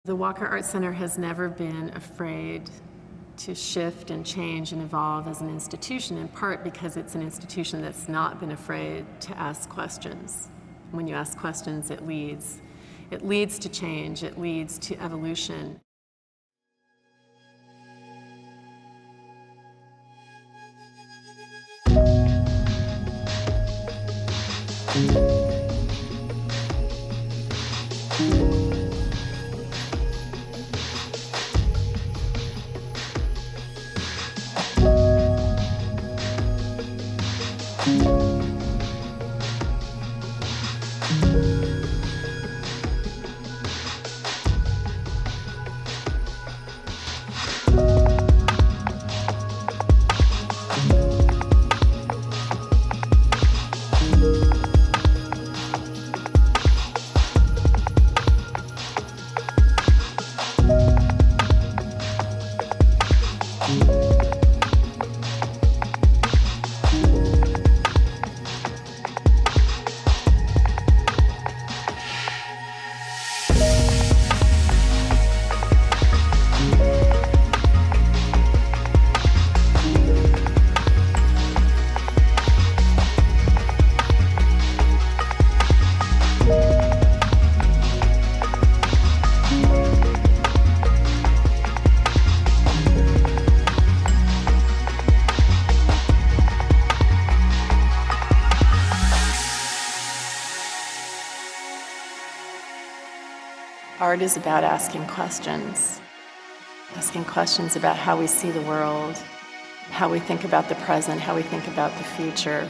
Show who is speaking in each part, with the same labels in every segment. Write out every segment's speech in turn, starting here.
Speaker 1: The Walker Art Center has never been afraid to shift and change and evolve as an institution, in part because it's an institution that's not been afraid to ask questions. When you ask questions, it leads. It leads to change, it leads to evolution. Art is about asking questions about how we see the world, how we think about the present, how we think about the future.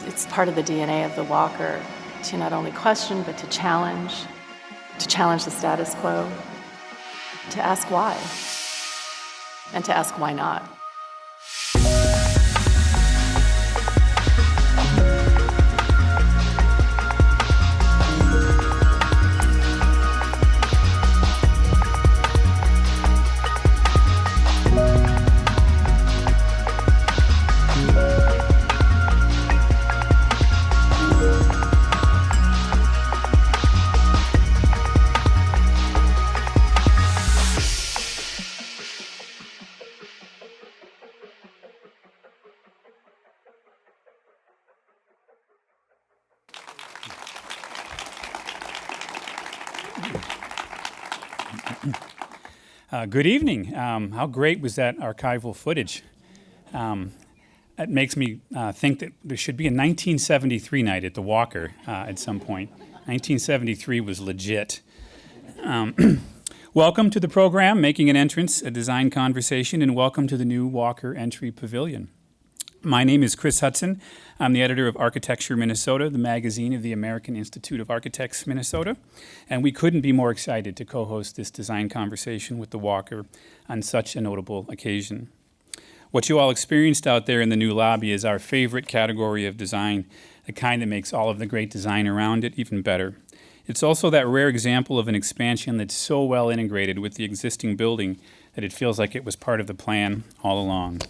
Speaker 1: It's part of the DNA of the Walker to not only question, but to challenge the status quo, to ask why, and to ask why not.
Speaker 2: Good evening. How great was that archival footage? It makes me think that there should be a 1973 night at the Walker at some point. 1973 was legit. Welcome to the program, Making an Entrance, a design conversation, and welcome to the new Walker Entry Pavilion. My name is Chris Hudson. I'm the editor of Architecture Minnesota, the magazine of the American Institute of Architects Minnesota, and we couldn't be more excited to co-host this design conversation with the Walker on such a notable occasion. What you all experienced out there in the new lobby is our favorite category of design, the kind that makes all of the great design around it even better. It's also that rare example of an expansion that's so well integrated with the existing building that it feels like it was part of the plan all along.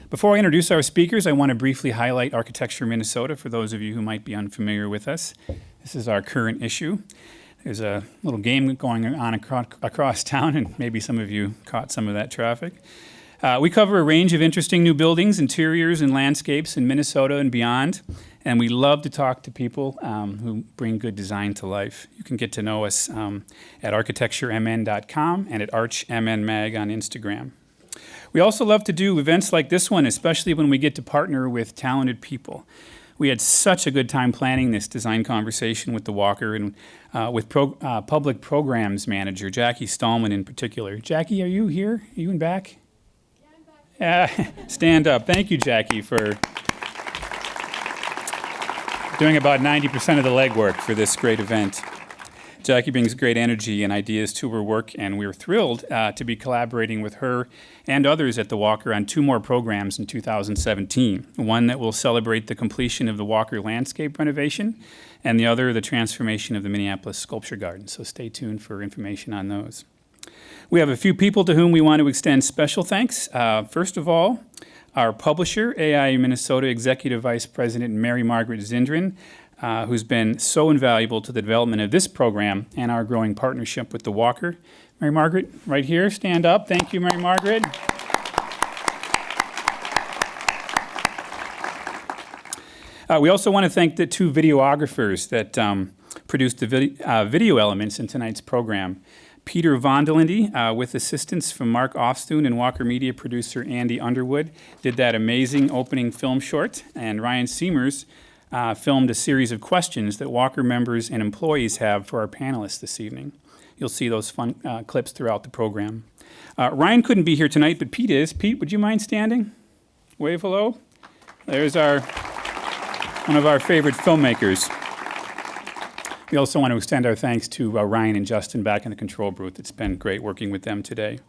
Speaker 2: Before I introduce our speakers, I want to briefly highlight Architecture Minnesota for those of you who might be unfamiliar with us. This is our current issue. There's a little game going on across town, and maybe some of you caught some of that traffic. We cover a range of interesting new buildings, interiors, and landscapes in Minnesota and beyond, and we love to talk to people who bring good design to life. You can get to know us at architecturemn.com and at archmnmag on Instagram. We also love to do events like this one, especially when we get to partner with talented people. We had such a good time planning this design conversation with the Walker and with public programs manager, Jackie Stallman in particular. Jackie, are you here? Are you in back? Yeah, I'm back. Stand up. Thank you, Jackie, for doing about 90% of the legwork for this great event. Jackie brings great energy and ideas to her work, and we're thrilled to be collaborating with her and others at the Walker on two more programs in 2017. One that will celebrate the completion of the Walker landscape renovation, and the other, the transformation of the Minneapolis Sculpture Garden. So stay tuned for information on those. We have a few people to whom we want to extend special thanks. First of all, our publisher, AI Minnesota Executive Vice President Mary Margaret Zindran. who's been so invaluable to the development of this program and our growing partnership with the Walker. Mary Margaret, right here, stand up. Thank you, Mary Margaret. We also want to thank the two videographers that produced the video elements in tonight's program. Peter Vondelindy, with assistance from Mark Ofstoon and Walker Media producer Andy Underwood, did that amazing opening film short, and Ryan Seamers filmed a series of questions that Walker members and employees have for our panelists this evening. You'll see those fun clips throughout the program. Ryan couldn't be here tonight, but Pete is. Pete, would you mind standing? Wave hello. There's one of our favorite filmmakers. We also want to extend our thanks to Ryan and Justin back in the control booth. It's been great working with them today.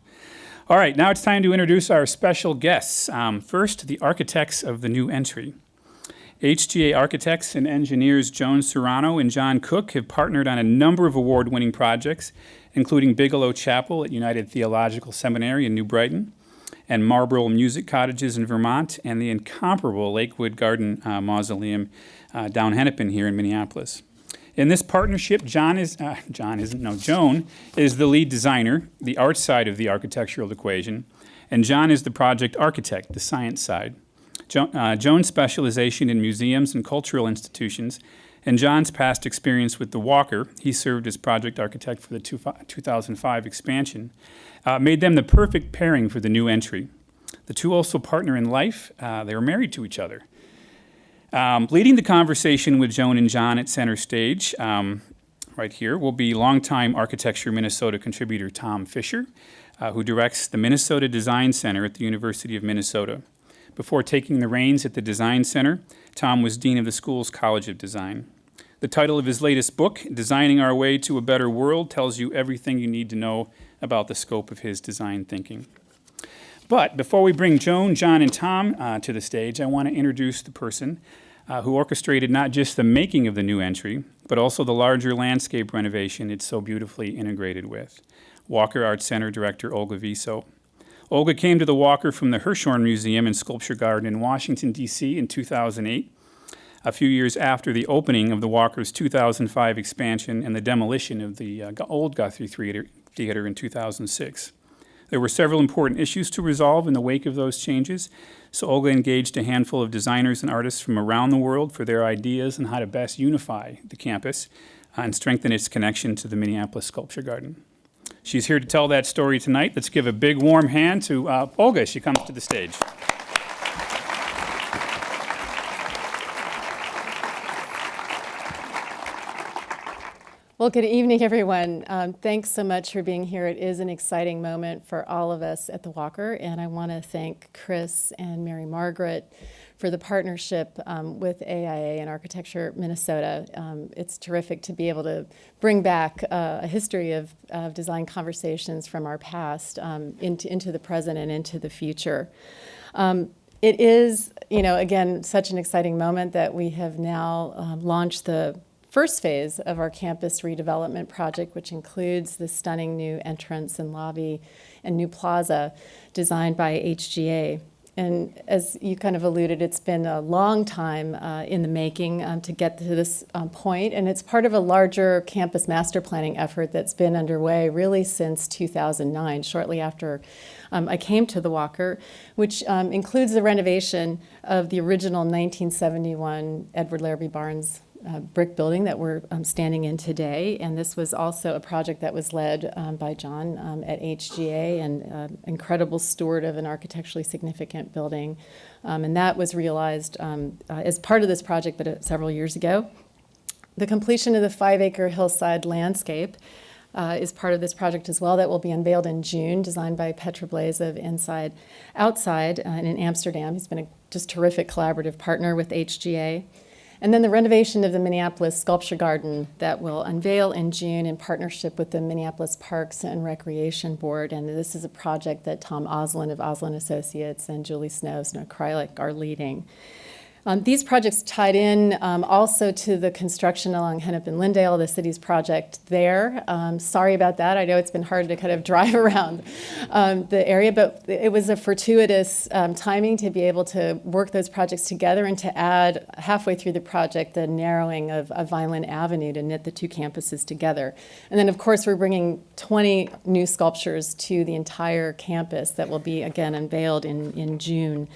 Speaker 2: All right, now it's time to introduce our special guests. First, the architects of the new entry. HGA architects and engineers Joan Soranno and John Cook have partnered on a number of award-winning projects, including Bigelow Chapel at United Theological Seminary in New Brighton, and Marlborough Music Cottages in Vermont, and the incomparable Lakewood Garden Mausoleum down Hennepin here in Minneapolis. In this partnership, Joan is the lead designer, the art side of the architectural equation, and John is the project architect, the science side. Joan's specialization in museums and cultural institutions, and John's past experience with the Walker, he served as project architect for the 2005 expansion, made them the perfect pairing for the new entry. The two also partner in life. They were married to each other. Leading the conversation with Joan and John at center stage, right here, will be longtime Architecture Minnesota contributor Tom Fisher, who directs the Minnesota Design Center at the University of Minnesota. Before taking the reins at the Design Center, Tom was dean of the school's College of Design. The title of his latest book, Designing Our Way to a Better World, tells you everything you need to know about the scope of his design thinking. But before we bring Joan, John, and Tom to the stage, I want to introduce the person who orchestrated not just the making of the new entry, but also the larger landscape renovation it's so beautifully integrated with. Walker Art Center Director Olga Viso. Olga came to the Walker from the Hirshhorn Museum and Sculpture Garden in Washington, D.C. in 2008, a few years after the opening of the Walker's 2005 expansion and the demolition of the old Guthrie Theater in 2006. There were several important issues to resolve in the wake of those changes, so Olga engaged a handful of designers and artists from around the world for their ideas on how to best unify the campus and strengthen its connection to the Minneapolis Sculpture Garden. She's here to tell that story tonight. Let's give a big warm hand to Olga as she comes to the stage.
Speaker 1: Well, good evening, everyone. Thanks so much for being here. It is an exciting moment for all of us at the Walker, and I want to thank Chris and Mary Margaret for the partnership with AIA and Architecture Minnesota. It's terrific to be able to bring back a history of design conversations from our past into the present and into the future. It is, again, such an exciting moment that we have now launched the first phase of our campus redevelopment project, which includes the stunning new entrance and lobby and new plaza designed by HGA. And as you kind of alluded, it's been a long time in the making to get to this point, and it's part of a larger campus master planning effort that's been underway really since 2009, shortly after I came to the Walker, which includes the renovation of the original 1971 Edward Larrabee Barnes brick building that we're standing in today. And this was also a project that was led by John at HGA, and incredible steward of an architecturally significant building. And that was realized as part of this project, but several years ago. The completion of the 5-acre hillside landscape is part of this project as well, that will be unveiled in June, designed by Petra Blaze of Inside Outside in Amsterdam. He's been a just terrific collaborative partner with HGA. And then the renovation of the Minneapolis Sculpture Garden that will unveil in June in partnership with the Minneapolis Parks and Recreation Board. And this is a project that Tom Oslin of Oslin Associates and Julie Snow Acrylic are leading. These projects tied in also to the construction along Hennepin Lyndale, the city's project there. Sorry about that. I know it's been hard to kind of drive around the area, but it was a fortuitous timing to be able to work those projects together and to add halfway through the project the narrowing of Vineland Avenue to knit the two campuses together. And then, of course, we're bringing 20 new sculptures to the entire campus that will be, again, unveiled in June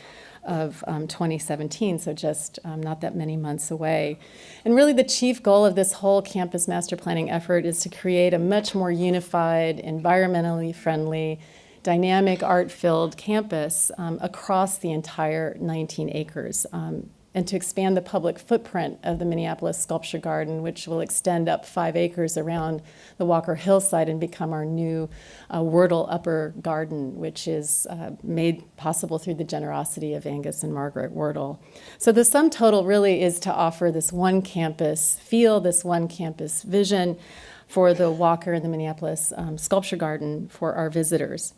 Speaker 1: of 2017, so just not that many months away. And really the chief goal of this whole campus master planning effort is to create a much more unified, environmentally friendly, dynamic, art-filled campus across the entire 19 acres. And to expand the public footprint of the Minneapolis Sculpture Garden, which will extend up 5 acres around the Walker Hillside and become our new Wordle Upper Garden, which is made possible through the generosity of Angus and Margaret Wordle. So the sum total really is to offer this one campus feel, this one campus vision for the Walker and the Minneapolis Sculpture Garden for our visitors.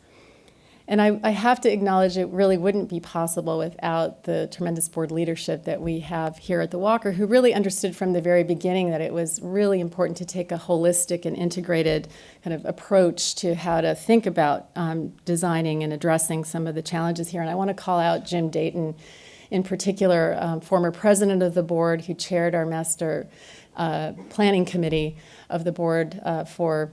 Speaker 1: And I have to acknowledge it really wouldn't be possible without the tremendous board leadership that we have here at the Walker, who really understood from the very beginning that it was really important to take a holistic and integrated kind of approach to how to think about designing and addressing some of the challenges here. And I want to call out Jim Dayton, in particular, former president of the board, who chaired our master planning committee of the board for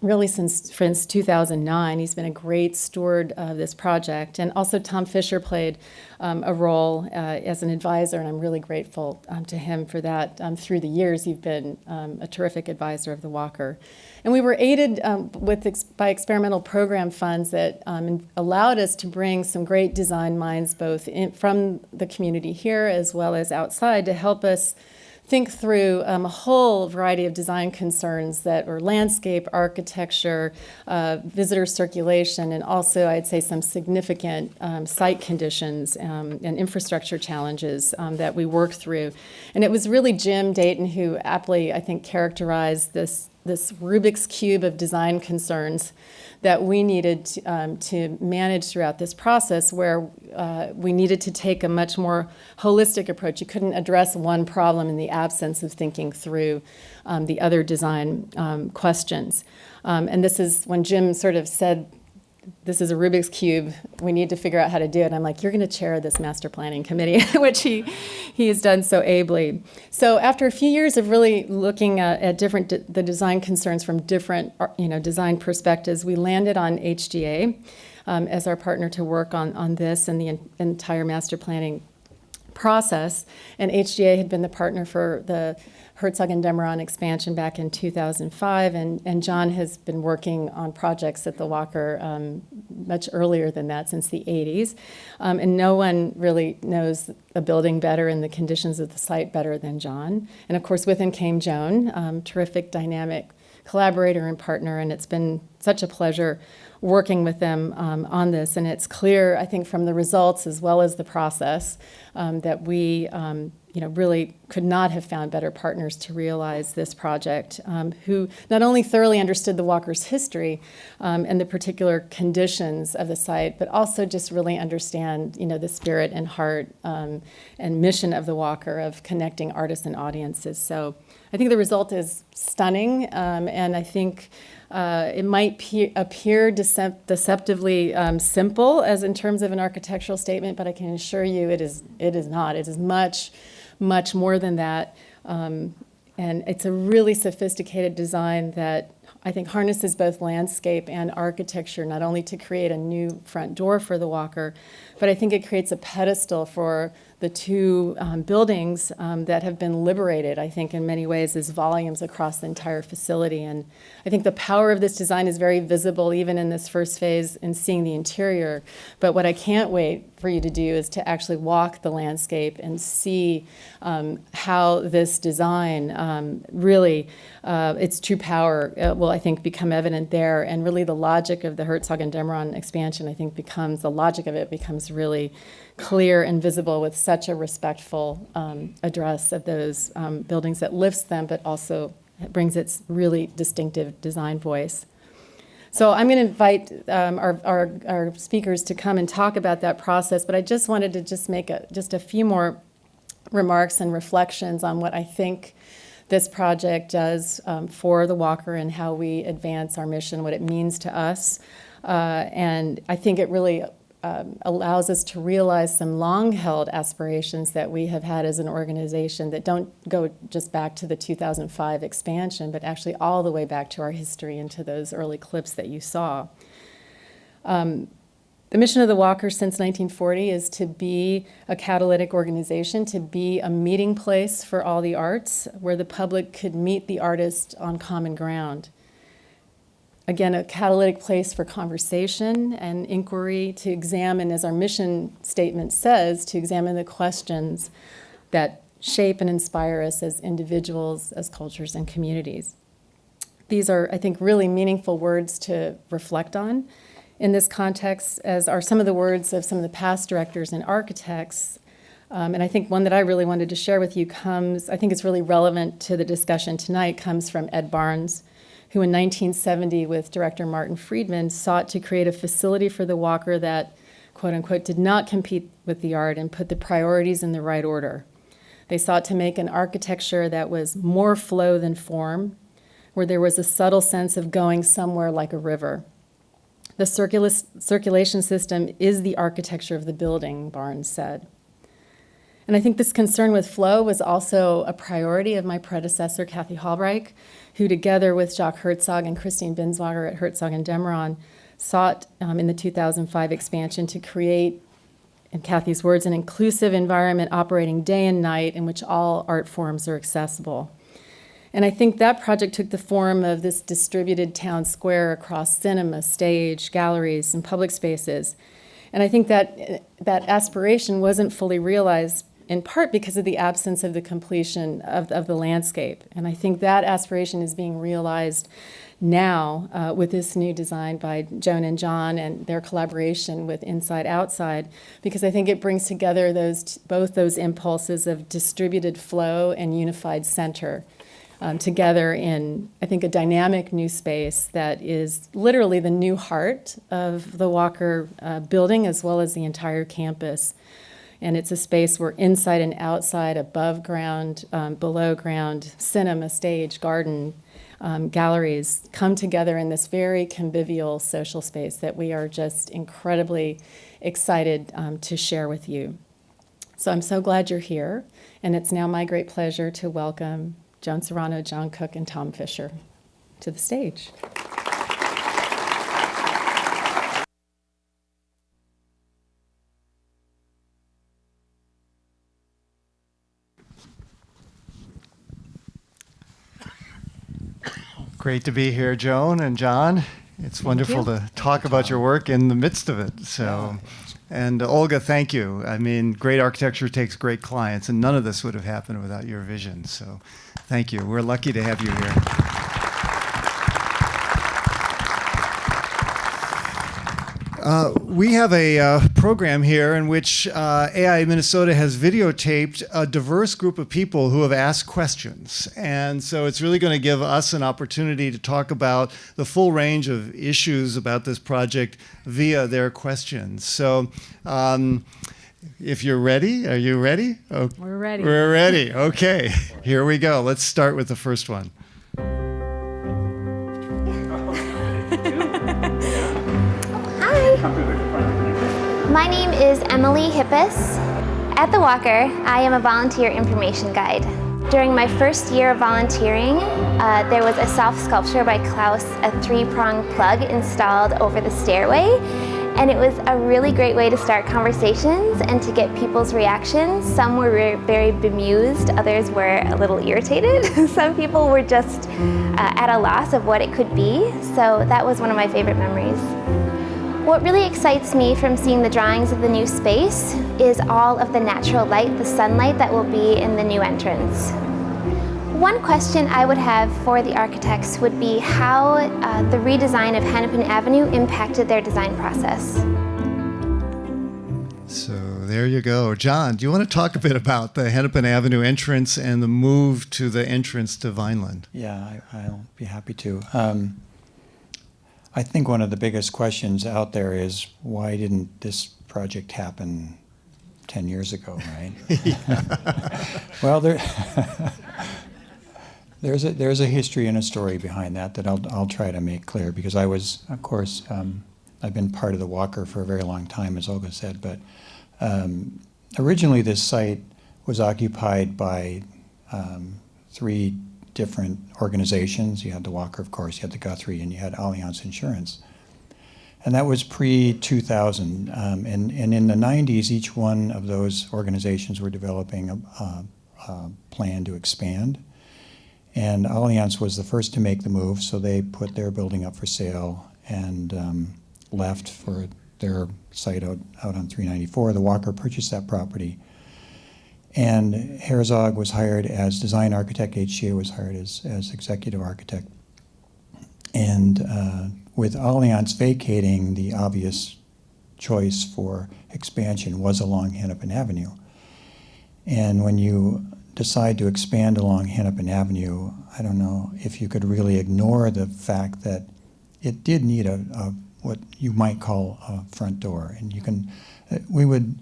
Speaker 1: really since 2009. He's been a great steward of this project. And also Tom Fisher played a role as an advisor, and I'm really grateful to him for that. Through the years, you've been a terrific advisor of the Walker. And we were aided by experimental program funds that allowed us to bring some great design minds, both from the community here as well as outside, to help us think through a whole variety of design concerns that were landscape, architecture, visitor circulation, and also, I'd say, some significant site conditions and infrastructure challenges that we worked through. And it was really Jim Dayton who aptly, I think, characterized this Rubik's Cube of design concerns that we needed to manage throughout this process, where we needed to take a much more holistic approach. You couldn't address one problem in the absence of thinking through the other design questions. And this is when Jim sort of said, this is a Rubik's Cube, we need to figure out how to do it. I'm like, you're going to chair this master planning committee, which he has done so ably. So after a few years of really looking at the design concerns from different design perspectives, we landed on HGA as our partner to work on this and the entire master planning process. And HGA had been the partner for the Herzog and Demeron expansion back in 2005, and John has been working on projects at the Walker much earlier than that, since the 80s. And no one really knows a building better and the conditions of the site better than John. And of course, with him came Joan, terrific, dynamic collaborator and partner, and it's been such a pleasure working with them on this. And it's clear, I think, from the results as well as the process that we really could not have found better partners to realize this project, who not only thoroughly understood the Walker's history and the particular conditions of the site, but also just really understand, the spirit and heart and mission of the Walker of connecting artists and audiences. So I think the result is stunning, and I think it might appear deceptively simple as in terms of an architectural statement, but I can assure you it is not. It is much, much more than that. And it's a really sophisticated design that I think harnesses both landscape and architecture, not only to create a new front door for the Walker, but I think it creates a pedestal for the two buildings that have been liberated, I think, in many ways as volumes across the entire facility. And I think the power of this design is very visible even in this first phase in seeing the interior. But what I can't wait for you to do is to actually walk the landscape and see how this design really, its true power will, I think, become evident there. And really the logic of the Herzog and Demeron expansion, I think, becomes really clear and visible with such a respectful address of those buildings that lifts them, but also brings its really distinctive design voice. So I'm going to invite our speakers to come and talk about that process, but I just wanted to just make a few more remarks and reflections on what I think this project does for the Walker and how we advance our mission, what it means to us. And I think it really allows us to realize some long-held aspirations that we have had as an organization that don't go just back to the 2005 expansion, but actually all the way back to our history into those early clips that you saw. The mission of the Walker since 1940 is to be a catalytic organization, to be a meeting place for all the arts, where the public could meet the artist on common ground. Again, a catalytic place for conversation and inquiry, to examine, as our mission statement says, to examine the questions that shape and inspire us as individuals, as cultures, and communities. These are, I think, really meaningful words to reflect on in this context, as are some of the words of some of the past directors and architects. And I think one that I really wanted to share with you comes, I think it's really relevant to the discussion tonight, comes from Ed Barnes, who in 1970 with director Martin Friedman sought to create a facility for the Walker that, quote unquote, did not compete with the art and put the priorities in the right order. They sought to make an architecture that was more flow than form, where there was a subtle sense of going somewhere like a river. The circulation system is the architecture of the building, Barnes said. And I think this concern with flow was also a priority of my predecessor, Kathy Hallreich, who together with Jacques Herzog and Christine Binswager at Herzog and Demeron sought in the 2005 expansion to create, in Kathy's words, an inclusive environment operating day and night in which all art forms are accessible. And I think that project took the form of this distributed town square across cinema, stage, galleries, and public spaces. And I think that aspiration wasn't fully realized in part because of the absence of the completion of the landscape. And I think that aspiration is being realized now with this new design by Joan and John and their collaboration with Inside Outside, because I think it brings together both those impulses of distributed flow and unified center together in, I think, a dynamic new space that is literally the new heart of the Walker building as well as the entire campus. And it's a space where inside and outside, above ground, below ground, cinema, stage, garden, galleries come together in this very convivial social space that we are just incredibly excited to share with you. So I'm so glad you're here, and it's now my great pleasure to welcome Joan Soranno, John Cook, and Tom Fisher to the stage.
Speaker 3: Great to be here, Joan and John. It's wonderful to talk about your work in the midst of it. So, and Olga, thank you. I mean, great architecture takes great clients, and none of this would have happened without your vision. So, thank you. We're lucky to have you here. We have a program here in which AI Minnesota has videotaped a diverse group of people who have asked questions. And so it's really going to give us an opportunity to talk about the full range of issues about this project via their questions. So if you're ready, are you ready? Oh,
Speaker 1: We're ready.
Speaker 3: We're ready. Okay, here we go. Let's start with the first one.
Speaker 4: My name is Emily Hippis. At the Walker, I am a volunteer information guide. During my first year of volunteering, there was a self-sculpture by Klaus, a 3-prong plug installed over the stairway, and it was a really great way to start conversations and to get people's reactions. Some were very bemused, others were a little irritated. Some people were just at a loss of what it could be, so that was one of my favorite memories. What really excites me from seeing the drawings of the new space is all of the natural light, the sunlight that will be in the new entrance. One question I would have for the architects would be how the redesign of Hennepin Avenue impacted their design process.
Speaker 3: So there you go. John, do you want to talk a bit about the Hennepin Avenue entrance and the move to the entrance to Vineland?
Speaker 5: Yeah, I'll be happy to. I think one of the biggest questions out there is why didn't this project happen 10 years ago, right? Well, there's a history and a story behind that I'll try to make clear, because I was, of course, I've been part of the Walker for a very long time, as Olga said, but originally this site was occupied by 3 different organizations. You had the Walker, of course, you had the Guthrie, and you had Allianz Insurance. And that was pre-2000. And in the 90s, each one of those organizations were developing a plan to expand. And Allianz was the first to make the move, so they put their building up for sale and left for their site out on 394. The Walker purchased that property. And Herzog was hired as design architect, HCA was hired as executive architect. And with Allianz vacating, the obvious choice for expansion was along Hennepin Avenue. And when you decide to expand along Hennepin Avenue, I don't know if you could really ignore the fact that it did need a what you might call a front door. And you can, we would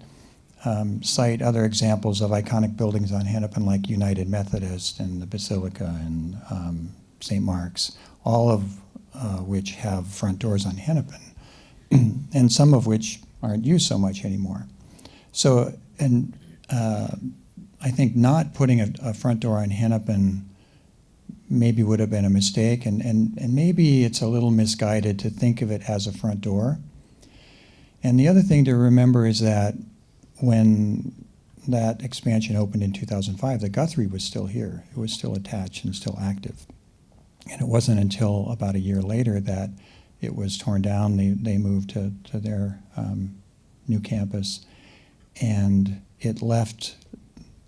Speaker 5: cite other examples of iconic buildings on Hennepin, like United Methodist and the Basilica and St. Mark's, all of which have front doors on Hennepin, and some of which aren't used so much anymore. So, and I think not putting a front door on Hennepin maybe would have been a mistake, and maybe it's a little misguided to think of it as a front door. And the other thing to remember is that when that expansion opened in 2005, the Guthrie was still here. It was still attached and still active. And it wasn't until about a year later that it was torn down. They moved to their new campus, and it left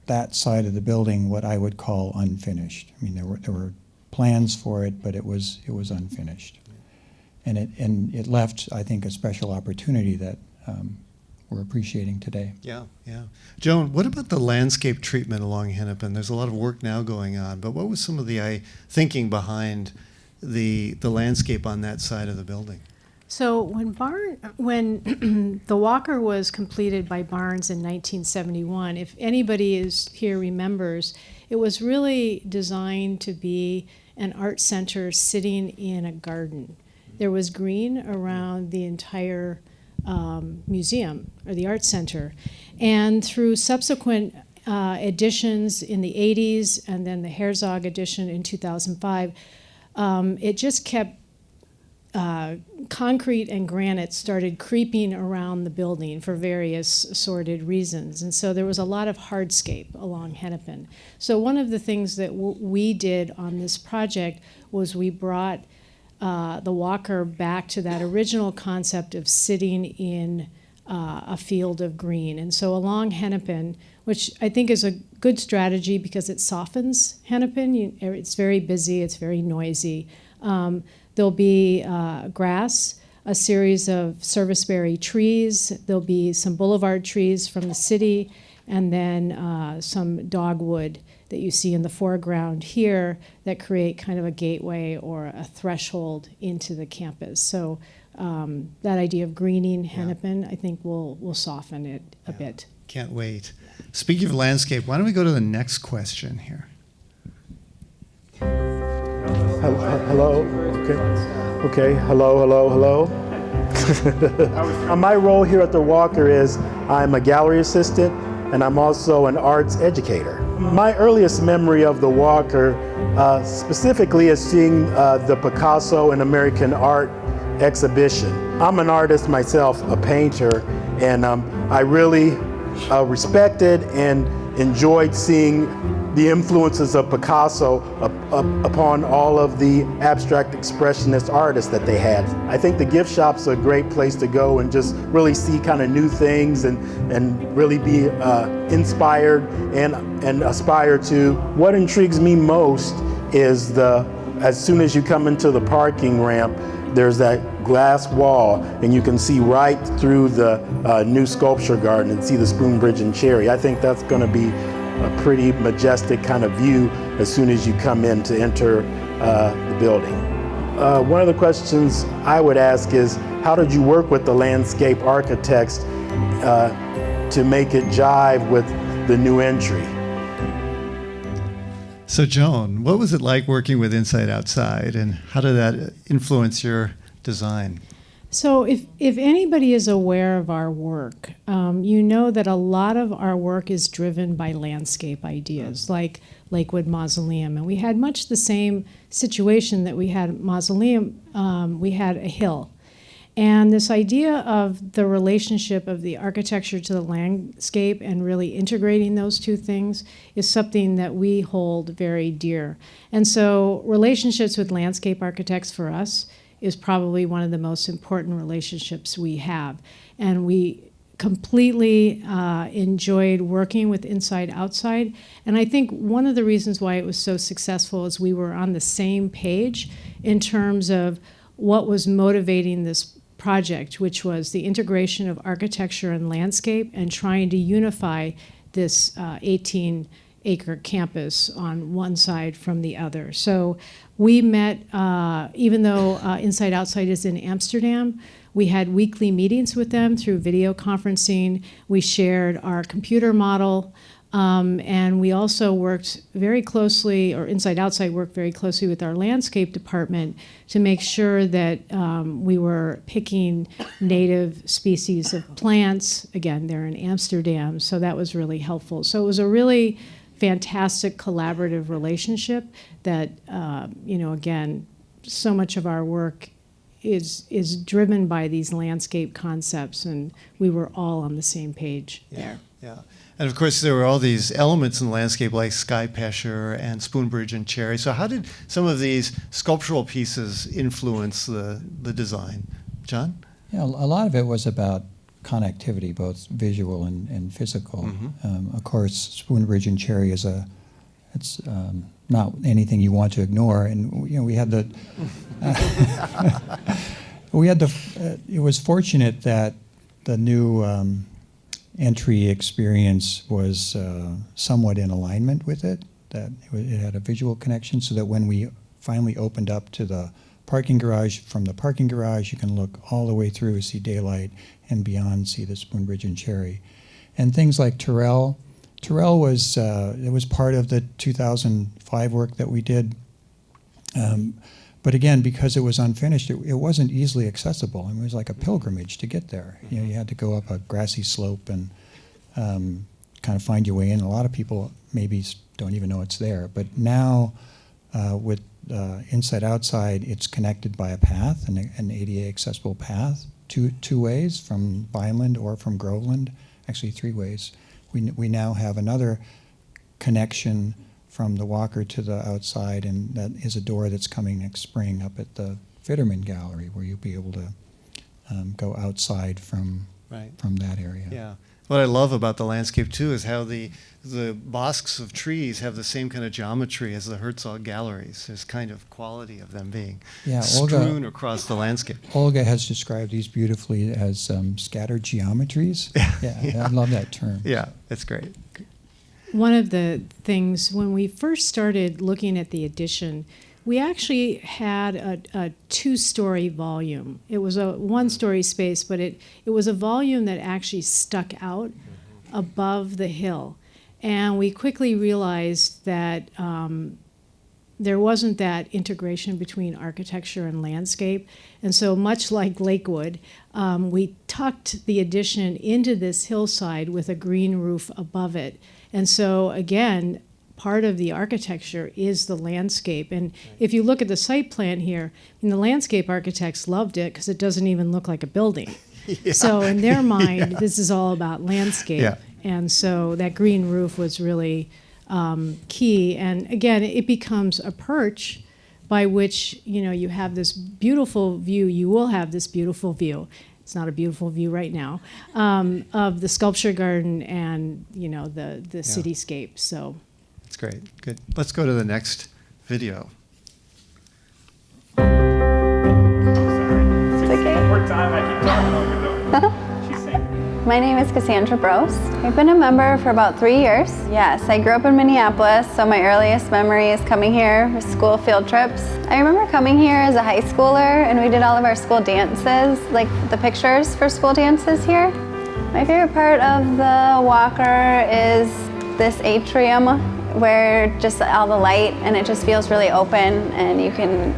Speaker 5: that side of the building what I would call unfinished. I mean, there were plans for it, but it was unfinished, and it left, I think, a special opportunity that we're appreciating today.
Speaker 3: Yeah. Joan, what about the landscape treatment along Hennepin? There's a lot of work now going on, but what was some of the thinking behind the landscape on that side of the building?
Speaker 6: So when the Walker was completed by Barnes in 1971, if anybody is here remembers, it was really designed to be an art center sitting in a garden. There was green around the entire museum or the art center, and through subsequent additions in the 80s and then the Herzog addition in 2005, it just kept concrete and granite started creeping around the building for various assorted reasons, and so there was a lot of hardscape along Hennepin. So one of the things that we did on this project was we brought the Walker back to that original concept of sitting in a field of green. And so along Hennepin, which I think is a good strategy because it softens Hennepin. It's very busy, it's very noisy. There'll be grass, a series of serviceberry trees, there'll be some boulevard trees from the city, and then some dogwood that you see in the foreground here that create kind of a gateway or a threshold into the campus. So that idea of greening Hennepin, I think will soften it a bit.
Speaker 3: Can't wait. Speaking of landscape, why don't we go to the next question here?
Speaker 7: Hello. Okay. Hello. My role here at the Walker is I'm a gallery assistant and I'm also an arts educator. My earliest memory of the Walker specifically is seeing the Picasso and American art exhibition. I'm an artist myself, a painter, and I really respected and enjoyed seeing the influences of Picasso upon all of the abstract expressionist artists that they had. I think the gift shop's a great place to go and just really see kind of new things and really be inspired and aspire to. What intrigues me most is as soon as you come into the parking ramp, there's that glass wall and you can see right through the new sculpture garden and see the Spoon Bridge and Cherry. I think that's going to be a pretty majestic kind of view as soon as you come in to enter the building. One of the questions I would ask is, how did you work with the landscape architects to make it jive with the new entry.
Speaker 3: So Joan, what was it like working with Inside Outside, and how did that influence your design?
Speaker 6: So if anybody is aware of our work, you know that a lot of our work is driven by landscape ideas, like Lakewood Mausoleum. And we had much the same situation that we had at Mausoleum. We had a hill. And this idea of the relationship of the architecture to the landscape and really integrating those two things is something that we hold very dear. And so relationships with landscape architects for us is probably one of the most important relationships we have. And we completely enjoyed working with Inside Outside. And I think one of the reasons why it was so successful is we were on the same page in terms of what was motivating this project, which was the integration of architecture and landscape and trying to unify this 18-acre campus on one side from the other. So we met, even though Inside Outside is in Amsterdam, we had weekly meetings with them through video conferencing. We shared our computer model, and we also worked very closely, or Inside Outside worked very closely with our landscape department to make sure that we were picking native species of plants. Again, they're in Amsterdam, so that was really helpful. So it was a really fantastic collaborative relationship that, again, so much of our work is driven by these landscape concepts, and we were all on the same page there.
Speaker 3: Yeah. And of course, there were all these elements in the landscape like Sky Pesher and Spoonbridge and Cherry. So how did some of these sculptural pieces influence the design? John?
Speaker 5: Yeah, a lot of it was about connectivity, both visual and physical.
Speaker 3: Mm-hmm.
Speaker 5: Of course, Spoonbridge and Cherry it's not anything you want to ignore. And we had it was fortunate that the new entry experience was somewhat in alignment with it, that it had a visual connection, so that when we finally opened up to the parking garage, from the parking garage you can look all the way through, see daylight, and beyond see the Spoonbridge and Cherry. And things like Terrell was it was part of the 2005 work that we did. But again, because it was unfinished, it wasn't easily accessible. I mean, it was like a pilgrimage to get there. You had to go up a grassy slope and kind of find your way in. A lot of people maybe don't even know it's there. But now, with Inside Outside, it's connected by a path, an ADA accessible path, two ways, from Vineland or from Groveland, actually 3 ways. We now have another connection from the Walker to the outside, and that is a door that's coming next spring up at the Fitterman Gallery, where you'll be able to go outside from that area.
Speaker 3: Yeah. What I love about the landscape too is how the bosques of trees have the same kind of geometry as the Herzog galleries. There's kind of quality of them being strewn across the landscape.
Speaker 5: Olga has described these beautifully as scattered geometries. Yeah, I love that term.
Speaker 3: Yeah, it's great.
Speaker 6: One of the things, when we first started looking at the addition, we actually had a 2-story volume. It was a 1-story space, but it was a volume that actually stuck out above the hill. And we quickly realized that there wasn't that integration between architecture and landscape. And so much like Lakewood, we tucked the addition into this hillside with a green roof above it. And so again, part of the architecture is the landscape. And if you look at the site plan here, the landscape architects loved it because it doesn't even look like a building. So in their mind, this is all about landscape.
Speaker 3: Yeah.
Speaker 6: And so that green roof was really key. And again, it becomes a perch by which you have this beautiful view. You will have this beautiful view. It's not a beautiful view right now, of the sculpture garden and the cityscape. So
Speaker 3: that's great. Good. Let's go to the next video.
Speaker 8: It's okay. More time. I keep talking over though. She's singing.
Speaker 9: My name is Cassandra Bruce. I've been a member for about 3 years. Yes, I grew up in Minneapolis, so my earliest memory is coming here for school field trips. I remember coming here as a high schooler, and we did all of our school dances, like the pictures for school dances here. My favorite part of the walker is this atrium where just all the light, and it just feels really open, and you can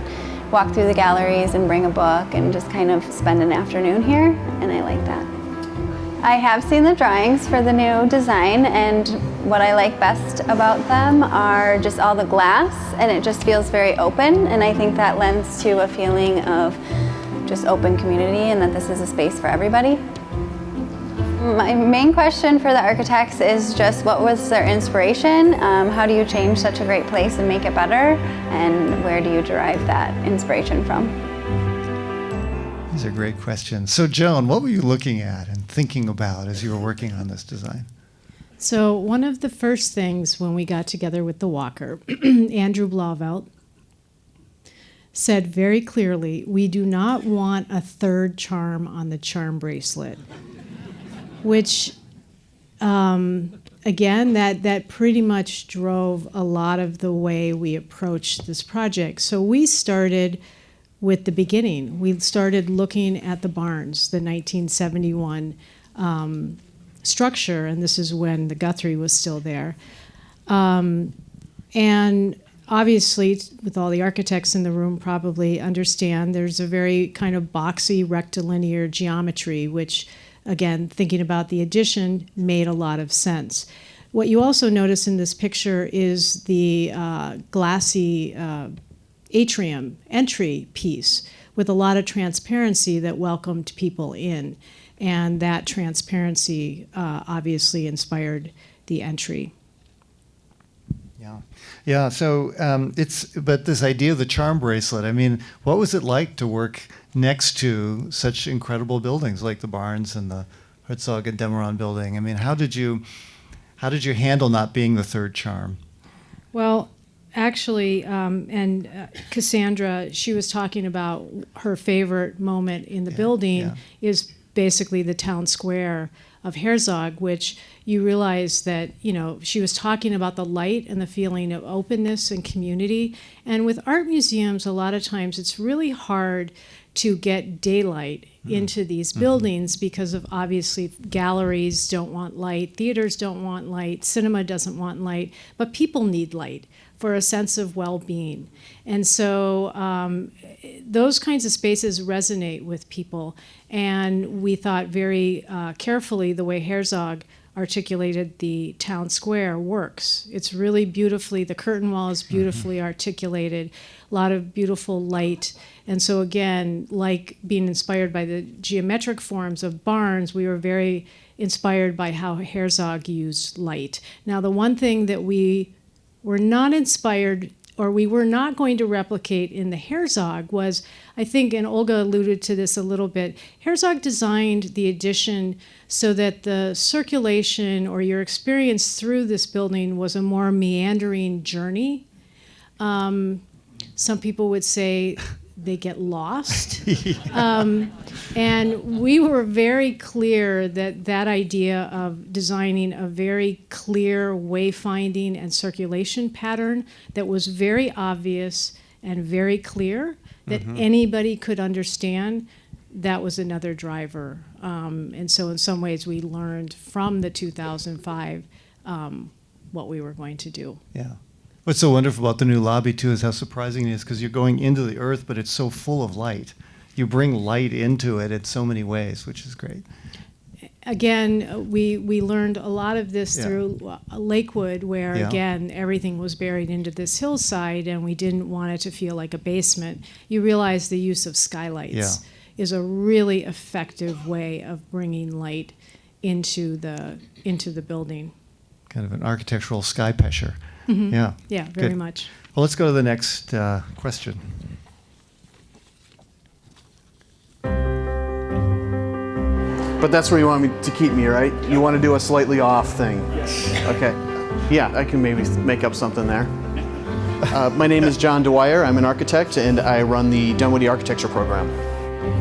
Speaker 9: walk through the galleries and bring a book and just kind of spend an afternoon here, and I like that. I have seen the drawings for the new design, and what I like best about them are just all the glass, and it just feels very open, and I think that lends to a feeling of just open community and that this is a space for everybody. My main question for the architects is just what was their inspiration? How do you change such a great place and make it better? And where do you derive that inspiration from?
Speaker 3: These are great questions. So Joan, what were you looking at and thinking about as you were working on this design?
Speaker 6: So one of the first things when we got together with the walker, Andrew Blauvelt said very clearly, we do not want a third charm on the charm bracelet. Which, again, that pretty much drove a lot of the way we approached this project. So we started with the beginning. We started looking at the barns, the 1971 structure, and this is when the Guthrie was still there. And obviously, with all the architects in the room probably understand, there's a very kind of boxy rectilinear geometry, which again, thinking about the addition made a lot of sense. What you also notice in this picture is the glassy atrium entry piece with a lot of transparency that welcomed people in. And that transparency obviously inspired the entry.
Speaker 3: Yeah. So but this idea of the charm bracelet, I mean, what was it like to work next to such incredible buildings like the Barnes and the Herzog and Demeron building? I mean, how did you handle not being the third charm?
Speaker 6: Well, actually, Cassandra, she was talking about her favorite moment in the building is basically the town square of Herzog, which you realize that, she was talking about the light and the feeling of openness and community. And with art museums, a lot of times it's really hard to get daylight into these buildings because of obviously galleries don't want light, theaters don't want light, cinema doesn't want light, but people need light for a sense of well-being. And so those kinds of spaces resonate with people. And we thought very carefully the way Herzog articulated the town square works. It's really beautifully, the curtain wall is beautifully articulated, a lot of beautiful light. And so again, like being inspired by the geometric forms of Barnes, we were very inspired by how Herzog used light. Now, the one thing that we were not inspired, or we were not going to replicate in the Herzog was, I think, and Olga alluded to this a little bit, Herzog designed the addition so that the circulation or your experience through this building was a more meandering journey. Some people would say they get lost. And we were very clear that that idea of designing a very clear wayfinding and circulation pattern that was very obvious and very clear, that anybody could understand, that was another driver. And so in some ways we learned from the 2005 what we were going to do.
Speaker 3: Yeah. What's so wonderful about the new lobby, too, is how surprising it is, because you're going into the earth, but it's so full of light. You bring light into it in so many ways, which is great.
Speaker 6: Again, we learned a lot of this through Lakewood, where, again, everything was buried into this hillside, and we didn't want it to feel like a basement. You realize the use of skylights is a really effective way of bringing light into the building.
Speaker 3: Kind of an architectural sky pressure.
Speaker 6: Yeah, very
Speaker 3: Good.
Speaker 6: much.
Speaker 3: Well, let's go to the next question.
Speaker 10: But that's where you want me to keep me, right? You want to do a slightly off thing. Yes. Okay. Yeah, I can maybe make up something there. My name is John Dwyer. I'm an architect, and I run the Dunwoody Architecture Program.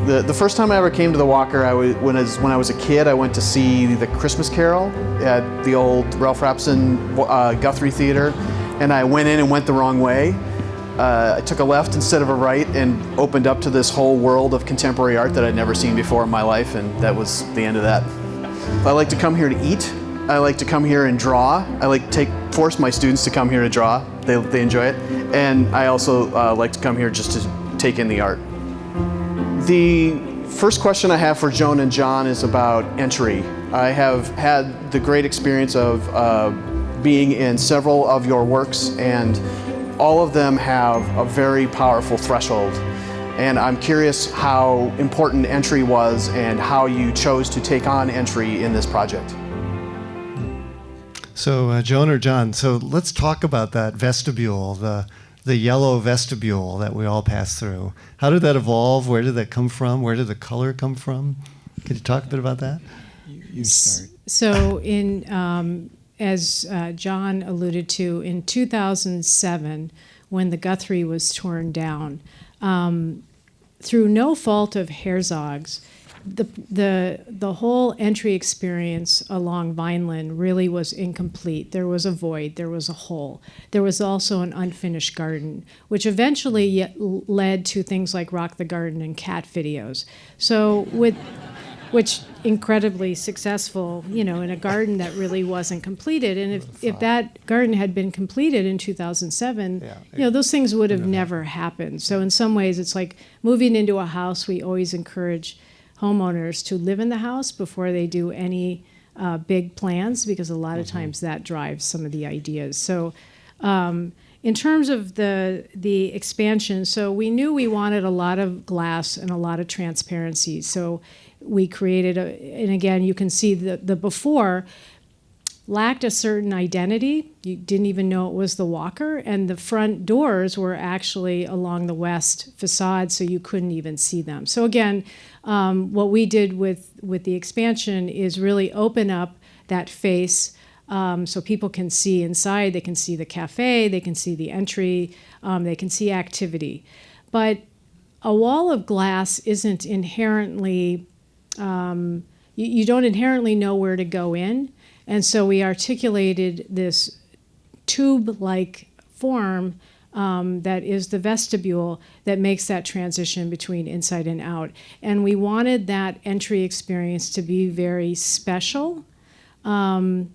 Speaker 10: The first time I ever came to the Walker, when I was a kid, I went to see the Christmas Carol at the old Ralph Rapson Guthrie Theater, and I went in and went the wrong way. I took a left instead of a right and opened up to this whole world of contemporary art that I'd never seen before in my life, and that was the end of that. I like to come here to eat. I like to come here and draw. I like to force my students to come here to draw. They enjoy it. And I also like to come here just to take in the art. The first question I have for Joan and John is about entry. I have had the great experience of being in several of your works, and all of them have a very powerful threshold. And I'm curious how important entry was and how you chose to take on entry in this project.
Speaker 3: So Joan or John, so let's talk about that vestibule, the yellow vestibule that we all pass through. How did that evolve? Where did that come from? Where did the color come from? Could you talk a bit about that?
Speaker 5: You start.
Speaker 6: So as John alluded to, in 2007, when the Guthrie was torn down, through no fault of Herzog's, the whole entry experience along Vineland really was incomplete. There was a void, there was a hole. There was also an unfinished garden, which eventually led to things like Rock the Garden and cat videos. So which incredibly successful, in a garden that really wasn't completed. And if that garden had been completed in 2007, those things would have never happened. So in some ways, it's like moving into a house. We always encourage homeowners to live in the house before they do any big plans, because a lot of times that drives some of the ideas. So in terms of the expansion, so we knew we wanted a lot of glass and a lot of transparency. So we created and again, you can see the before lacked a certain identity. You didn't even know it was the Walker, and the front doors were actually along the west facade, so you couldn't even see them. So again, what we did with the expansion is really open up that face so people can see inside. They can see the cafe, they can see the entry, they can see activity. But a wall of glass isn't inherently, you don't inherently know where to go in. And so we articulated this tube-like form that is the vestibule that makes that transition between inside and out. And we wanted that entry experience to be very special. And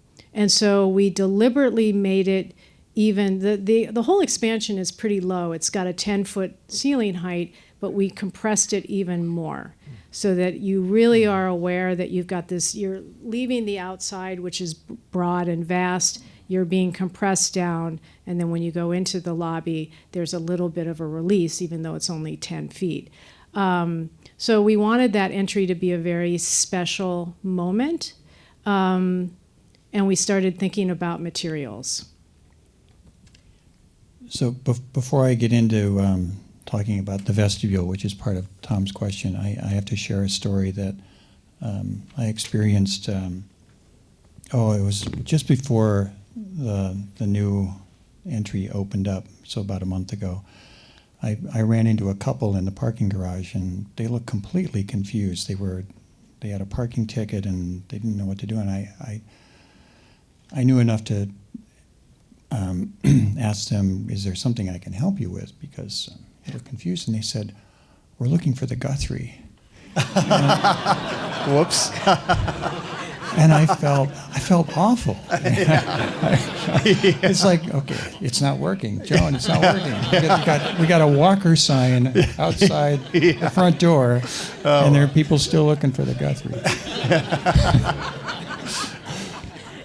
Speaker 6: so we deliberately made it even, the whole expansion is pretty low. It's got a 10-foot ceiling height, but we compressed it even more, so that you really are aware that you've got this, you're leaving the outside, which is broad and vast, you're being compressed down, and then when you go into the lobby, there's a little bit of a release, even though it's only 10 feet. So we wanted that entry to be a very special moment, and we started thinking about materials.
Speaker 5: So before I get into talking about the vestibule, which is part of Tom's question, I have to share a story that I experienced. It was just before the new entry opened up, so about a month ago. I ran into a couple in the parking garage, and they looked completely confused. They had a parking ticket, and they didn't know what to do. And I knew enough to ask them, "Is there something I can help you with?" Because they were confused, and they said, "We're looking for the Guthrie."
Speaker 3: Whoops.
Speaker 5: And I felt awful. It's like, okay, it's not working. Joan, it's not working. We got a Walker sign outside the front door, and there are people still looking for the Guthrie.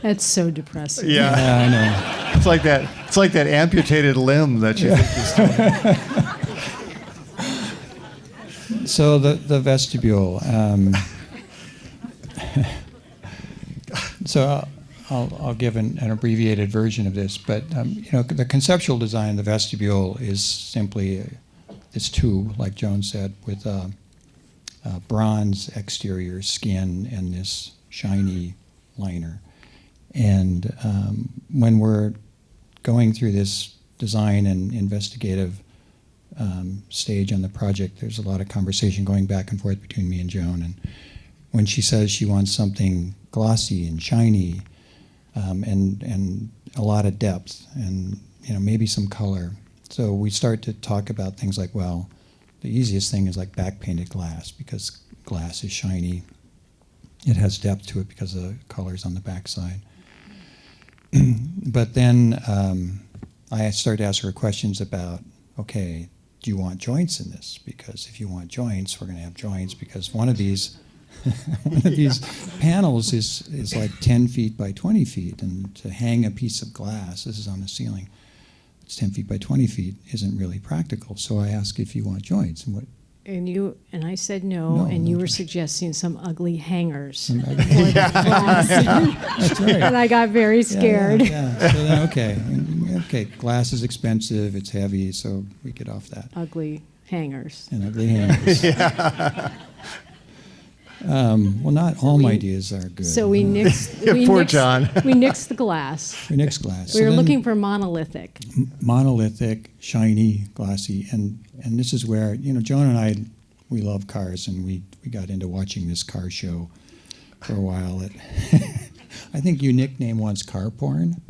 Speaker 6: That's so depressing.
Speaker 5: Yeah, I know.
Speaker 3: It's like that amputated limb that you think is doing.
Speaker 5: So the vestibule. So I'll give an abbreviated version of this, but the conceptual design of the vestibule is simply this tube, like Joan said, with a bronze exterior skin and this shiny liner. And when we're going through this design and investigative stage on the project, there's a lot of conversation going back and forth between me and Joan. And when she says she wants something glossy and shiny, and a lot of depth, and maybe some color, so we start to talk about things like, well, the easiest thing is like back painted glass, because glass is shiny It has depth to it because of the colors on the backside. But then I started to ask her questions about, okay, do you want joints in this? Because if you want joints, we're going to have joints, because one of these panels is like 10 feet by 20 feet, and to hang a piece of glass, this is on the ceiling, it's 10 feet by 20 feet, isn't really practical. So I asked if you want joints,
Speaker 6: And I said no, and you were suggesting some ugly hangers.
Speaker 5: That's right.
Speaker 6: And I got very scared.
Speaker 5: Yeah. So then, okay, glass is expensive, it's heavy, so we get off that.
Speaker 6: Ugly hangers.
Speaker 5: And ugly hangers. Well, not all my ideas are good.
Speaker 6: So we nixed.
Speaker 3: Poor John.
Speaker 6: We nixed the glass.
Speaker 5: We nixed glass.
Speaker 6: We were looking for monolithic.
Speaker 5: Monolithic, shiny, glossy, and this is where, Joan and I, we love cars, and we got into watching this car show for a while. I think you nicknamed once car porn.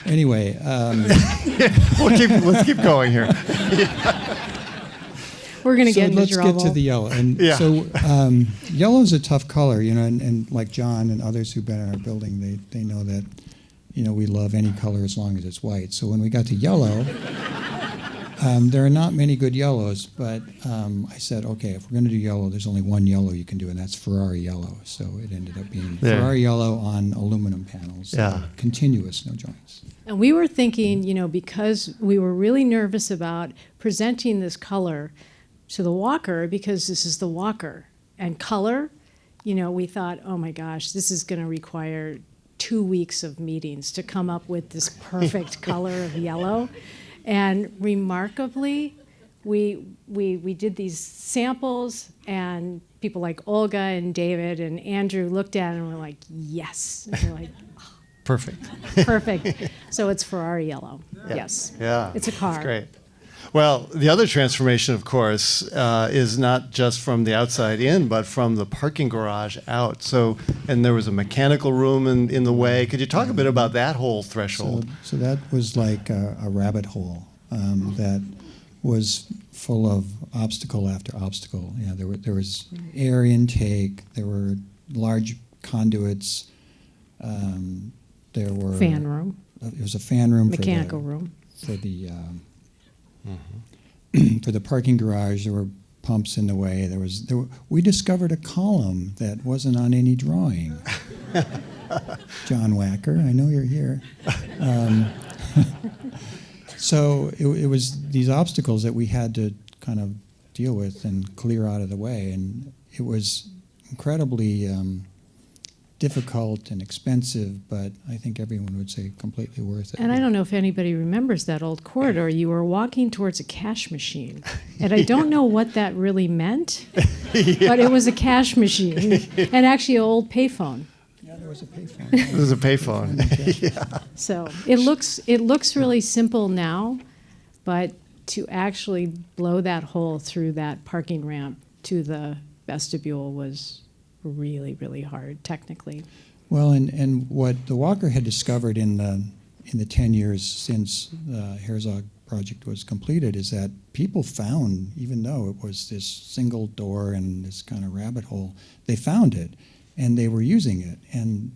Speaker 5: Anyway,
Speaker 3: let's keep going here.
Speaker 6: We're going to get into trouble.
Speaker 5: Let's get to the yellow. And so yellow is a tough color, and like John and others who've been in our building, they know that, we love any color as long as it's white. So when we got to yellow, there are not many good yellows, but I said, okay, if we're going to do yellow, there's only one yellow you can do, and that's Ferrari yellow. So it ended up being Ferrari yellow on aluminum panels. Continuous, no joints.
Speaker 6: And we were thinking, because we were really nervous about presenting this color to the walker, because this is the walker. And color, we thought, oh my gosh, this is going to require 2 weeks of meetings to come up with this perfect color of yellow. And remarkably, we did these samples, and people like Olga and David and Andrew looked at it and were like, yes. And we're like, oh, perfect. So it's Ferrari yellow. Yes.
Speaker 3: Yeah.
Speaker 6: It's a car.
Speaker 3: That's great. Well, the other transformation, of course, is not just from the outside in, but from the parking garage out. So, and there was a mechanical room in the way. Could you talk a bit about that whole threshold?
Speaker 5: So that was like a rabbit hole that was full of obstacle after obstacle. There was air intake. There were large conduits. There were
Speaker 6: fan room.
Speaker 5: There was a fan room.
Speaker 6: Mechanical room.
Speaker 5: For the for the parking garage, there were pumps in the way. We discovered a column that wasn't on any drawing. John Wacker, I know you're here. So it was these obstacles that we had to kind of deal with and clear out of the way, and it was incredibly difficult and expensive, but I think everyone would say completely worth it.
Speaker 6: And I don't know if anybody remembers that old corridor. You were walking towards a cash machine. And I don't know what that really meant, but it was a cash machine and actually an old payphone.
Speaker 5: Yeah, there was a payphone.
Speaker 3: There was a payphone.
Speaker 6: Yeah. So it looks really simple now, but to actually blow that hole through that parking ramp to the vestibule was really, really hard technically.
Speaker 5: Well, and what the Walker had discovered in the 10 years since the Herzog project was completed is that people found, even though it was this single door and this kind of rabbit hole, they found it and they were using it. And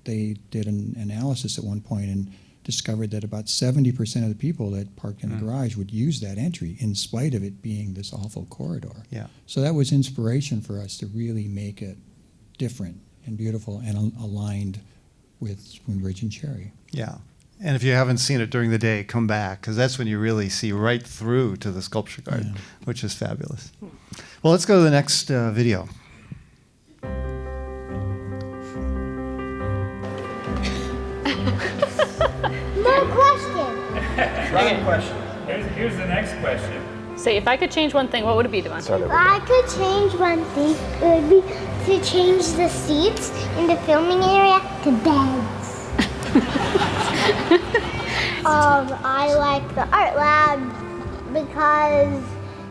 Speaker 5: they did an analysis at one point and discovered that about 70% of the people that parked in the garage would use that entry in spite of it being this awful corridor.
Speaker 3: Yeah.
Speaker 5: So that was inspiration for us to really make it different and beautiful and aligned with Spoonbridge and Cherry.
Speaker 3: Yeah. And if you haven't seen it during the day, come back, because that's when you really see right through to the sculpture garden, which is fabulous. Well, let's go to the next video.
Speaker 11: No question.
Speaker 8: Right question. Here's the next question.
Speaker 12: Say, if I could change one thing, what would it be, Devon?
Speaker 11: If I could change one thing, it would be to change the seats in the filming area to beds. I like the art lab because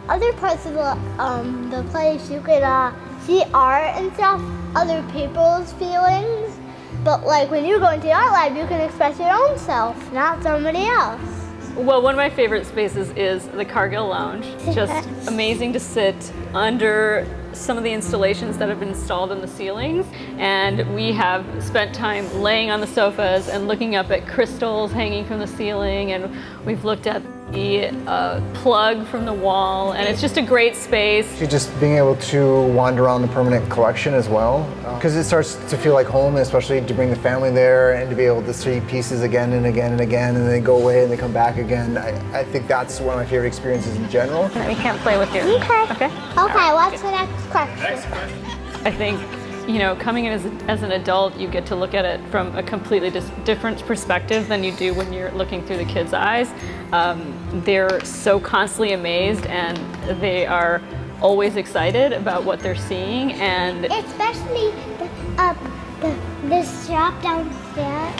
Speaker 11: other parts of the place you could see art and stuff, other people's feelings. But like when you go into the art lab, you can express your own self, not somebody else.
Speaker 12: Well, one of my favorite spaces is the Cargill Lounge. Just amazing to sit under some of the installations that have been installed in the ceilings, and we have spent time laying on the sofas and looking up at crystals hanging from the ceiling, and we've looked at the plug from the wall, and it's just a great space.
Speaker 13: Just being able to wander around the permanent collection as well, because it starts to feel like home, especially to bring the family there and to be able to see pieces again and again and again, and they go away and they come back again. I think that's one of my favorite experiences in general.
Speaker 12: We can't play with you.
Speaker 11: Okay.
Speaker 12: Okay?
Speaker 11: Okay, what's the next question?
Speaker 12: I think, coming in as an adult, you get to look at it from a completely different perspective than you do when you're looking through the kids' eyes. They're so constantly amazed, and they are always excited about what they're seeing, and
Speaker 11: especially the shop downstairs.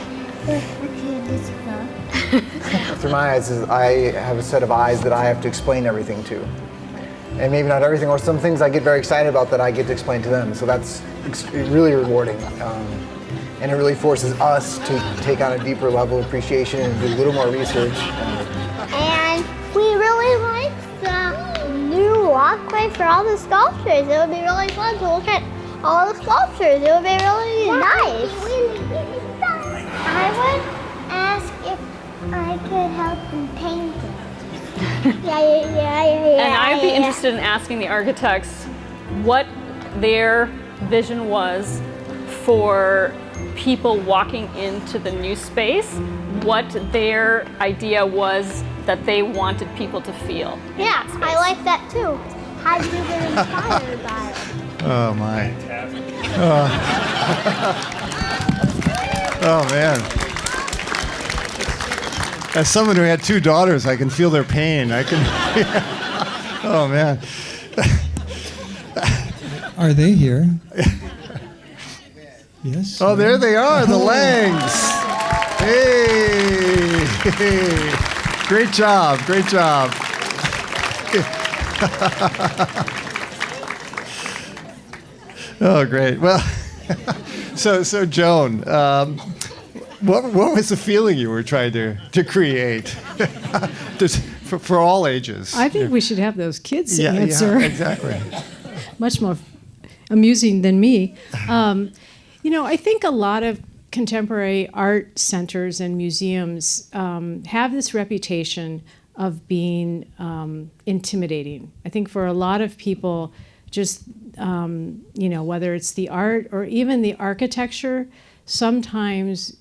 Speaker 13: Through my eyes, I have a set of eyes that I have to explain everything to. And maybe not everything, or some things I get very excited about that I get to explain to them. So that's really rewarding. And it really forces us to take on a deeper level of appreciation and do a little more research.
Speaker 11: And we really like the new walkway for all the sculptures. It would be really fun to look at all the sculptures. It would be really nice. I would ask if I could help in painting. Yeah.
Speaker 12: And I'd be interested in asking the architects what their vision was for people walking into the new space, what their idea was that they wanted people to feel.
Speaker 11: Yeah, I like that too. How did you get inspired by it?
Speaker 3: Oh my. Oh man. As someone who had 2 daughters, I can feel their pain. Oh man.
Speaker 5: Are they here? Yes.
Speaker 3: Oh, there they are, the Langs. Hey. Great job. Great job. Oh, great. Well, so Joan, what was the feeling you were trying to create? Just for all ages.
Speaker 6: I think we should have those kids answer.
Speaker 3: Yeah, exactly.
Speaker 6: Much more amusing than me. I think a lot of contemporary art centers and museums have this reputation of being intimidating. I think for a lot of people, just whether it's the art or even the architecture, sometimes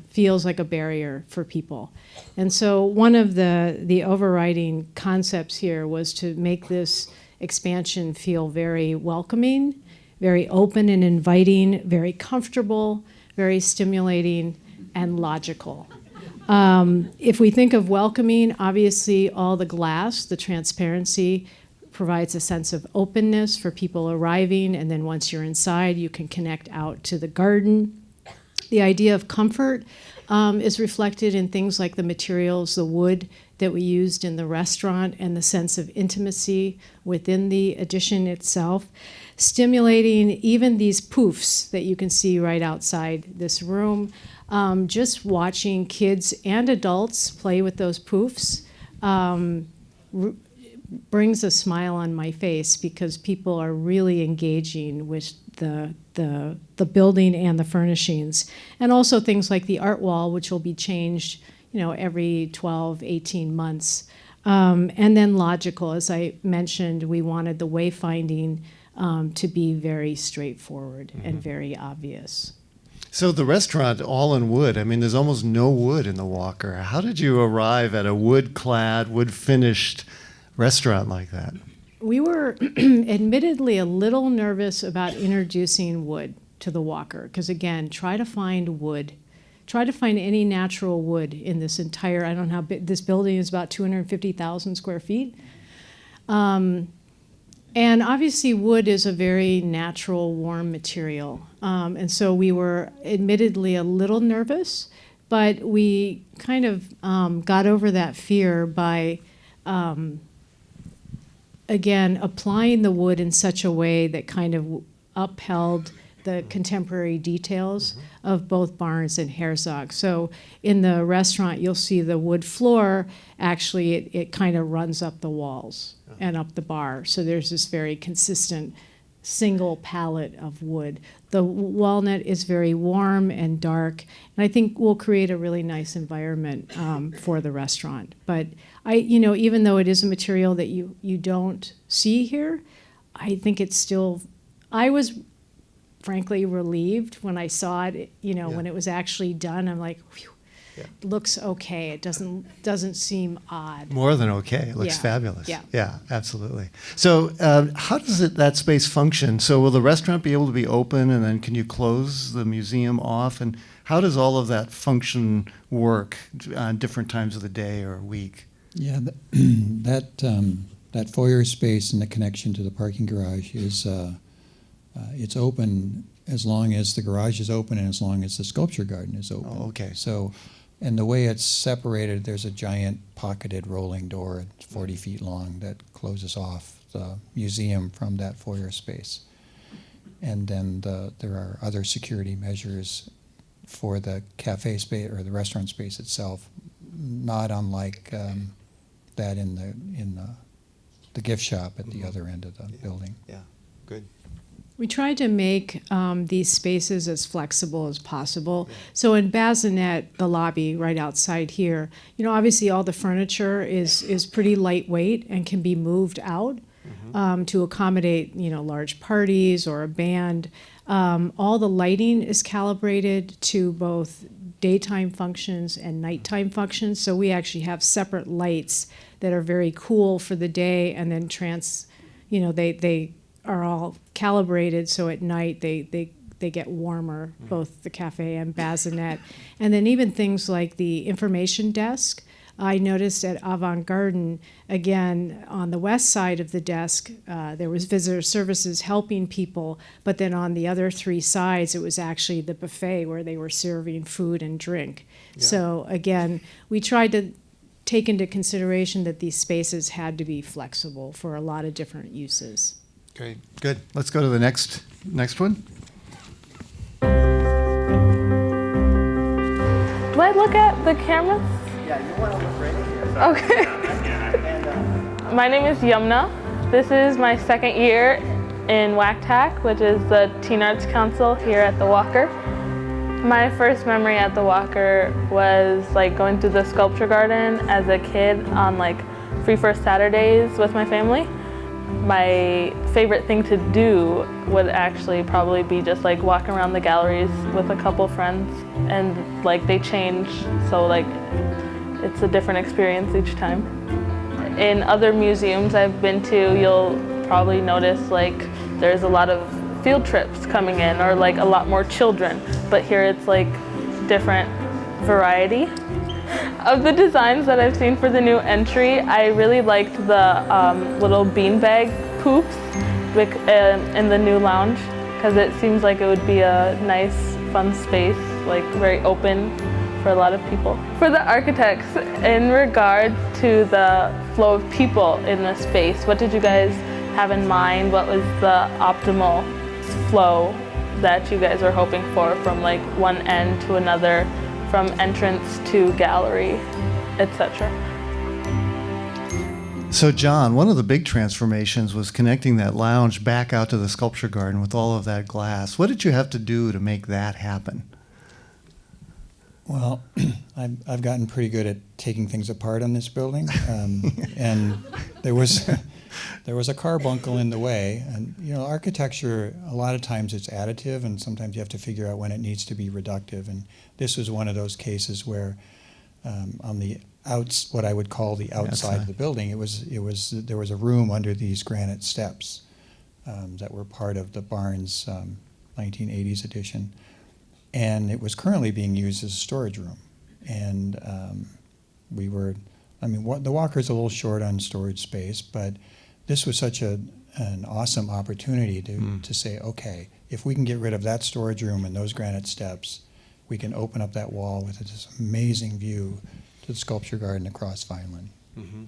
Speaker 6: feels like a barrier for people. And so one of the overriding concepts here was to make this expansion feel very welcoming, very open and inviting, very comfortable, very stimulating, and logical. If we think of welcoming, obviously all the glass, the transparency, provides a sense of openness for people arriving, and then once you're inside, you can connect out to the garden. The idea of comfort is reflected in things like the materials, the wood that we used in the restaurant, and the sense of intimacy within the addition itself. Stimulating even these poofs that you can see right outside this room. Just watching kids and adults play with those poofs brings a smile on my face, because people are really engaging with the building and the furnishings. And also things like the art wall, which will be changed every 12, 18 months. And then logical, as I mentioned, we wanted the wayfinding to be very straightforward and very obvious.
Speaker 3: So the restaurant, all in wood, I mean, there's almost no wood in the Walker. How did you arrive at a wood-clad, wood-finished restaurant like that?
Speaker 6: We were admittedly a little nervous about introducing wood to the Walker, because again, try to find wood. Try to find any natural wood in this entire, I don't know how big, this building is about 250,000 square feet. And obviously wood is a very natural, warm material. And so we were admittedly a little nervous, but we kind of got over that fear by, again, applying the wood in such a way that kind of upheld the contemporary details of both Barnes and Herzog. So in the restaurant, you'll see the wood floor, actually it kind of runs up the walls and up the bar. So there's this very consistent single palette of wood. The walnut is very warm and dark, and I think will create a really nice environment for the restaurant. But even though it is a material that you don't see here, I think it's still. I was frankly relieved when I saw it. When it was actually done, I'm like, whew, looks okay. It doesn't seem odd.
Speaker 3: More than okay. It looks fabulous.
Speaker 6: Yeah,
Speaker 3: absolutely. So how does that space function? So will the restaurant be able to be open, and then can you close the museum off? And how does all of that function work on different times of the day or week?
Speaker 5: Yeah, that foyer space and the connection to the parking garage is it's open as long as the garage is open and as long as the sculpture garden is open.
Speaker 3: Oh, okay.
Speaker 5: So, and the way it's separated, there's a giant pocketed rolling door, it's 40 feet long, that closes off the museum from that foyer space. And then there are other security measures for the cafe space or the restaurant space itself, not unlike that in the gift shop at the other end of the building.
Speaker 3: Yeah, good.
Speaker 6: We tried to make these spaces as flexible as possible. So in Bazinet, the lobby right outside here, obviously all the furniture is pretty lightweight and can be moved out to accommodate, large parties or a band. All the lighting is calibrated to both daytime functions and nighttime functions. So we actually have separate lights that are very cool for the day, and then they are all calibrated so at night they get warmer, both the cafe and Bazinet. And then even things like the information desk. I noticed at Avant Garden, again, on the west side of the desk, there was visitor services helping people, but then on the other three sides, it was actually the buffet where they were serving food and drink. Yeah. So again, we tried to take into consideration that these spaces had to be flexible for a lot of different uses.
Speaker 3: Okay, good. Let's go to the next one.
Speaker 14: Do I look at the cameras?
Speaker 13: Yeah, you want to look right in here.
Speaker 14: Okay. My name is Yumna. This is my second year in WACTAC, which is the Teen Arts Council here at the Walker. My first memory at the Walker was going through the Sculpture Garden as a kid on Free First Saturdays with my family. My favorite thing to do would actually probably be just walking around the galleries with a couple friends, and they change, so it's a different experience each time. In other museums I've been to, you'll probably notice there's a lot of field trips coming in, or a lot more children, but here it's different variety. Of the designs that I've seen for the new entry, I really liked the little beanbag poofs in the new lounge, because it seems like it would be a nice, fun space, very open for a lot of people. For the architects, in regard to the flow of people in the space, what did you guys have in mind? What was the optimal flow that you guys were hoping for from one end to another, from entrance to gallery, etc.?
Speaker 3: So John, one of the big transformations was connecting that lounge back out to the sculpture garden with all of that glass. What did you have to do to make that happen?
Speaker 5: Well, I've gotten pretty good at taking things apart on this building, and there was a carbuncle in the way. And architecture, a lot of times it's additive, and sometimes you have to figure out when it needs to be reductive. And this was one of those cases where, on the what I would call the outside of the building, there was a room under these granite steps that were part of the Barnes 1980s edition. And it was currently being used as a storage room. And the Walker's a little short on storage space, but this was such an awesome opportunity to say, okay, if we can get rid of that storage room and those granite steps, we can open up that wall with this amazing view to the sculpture garden across Vineland.
Speaker 3: Mm-hmm.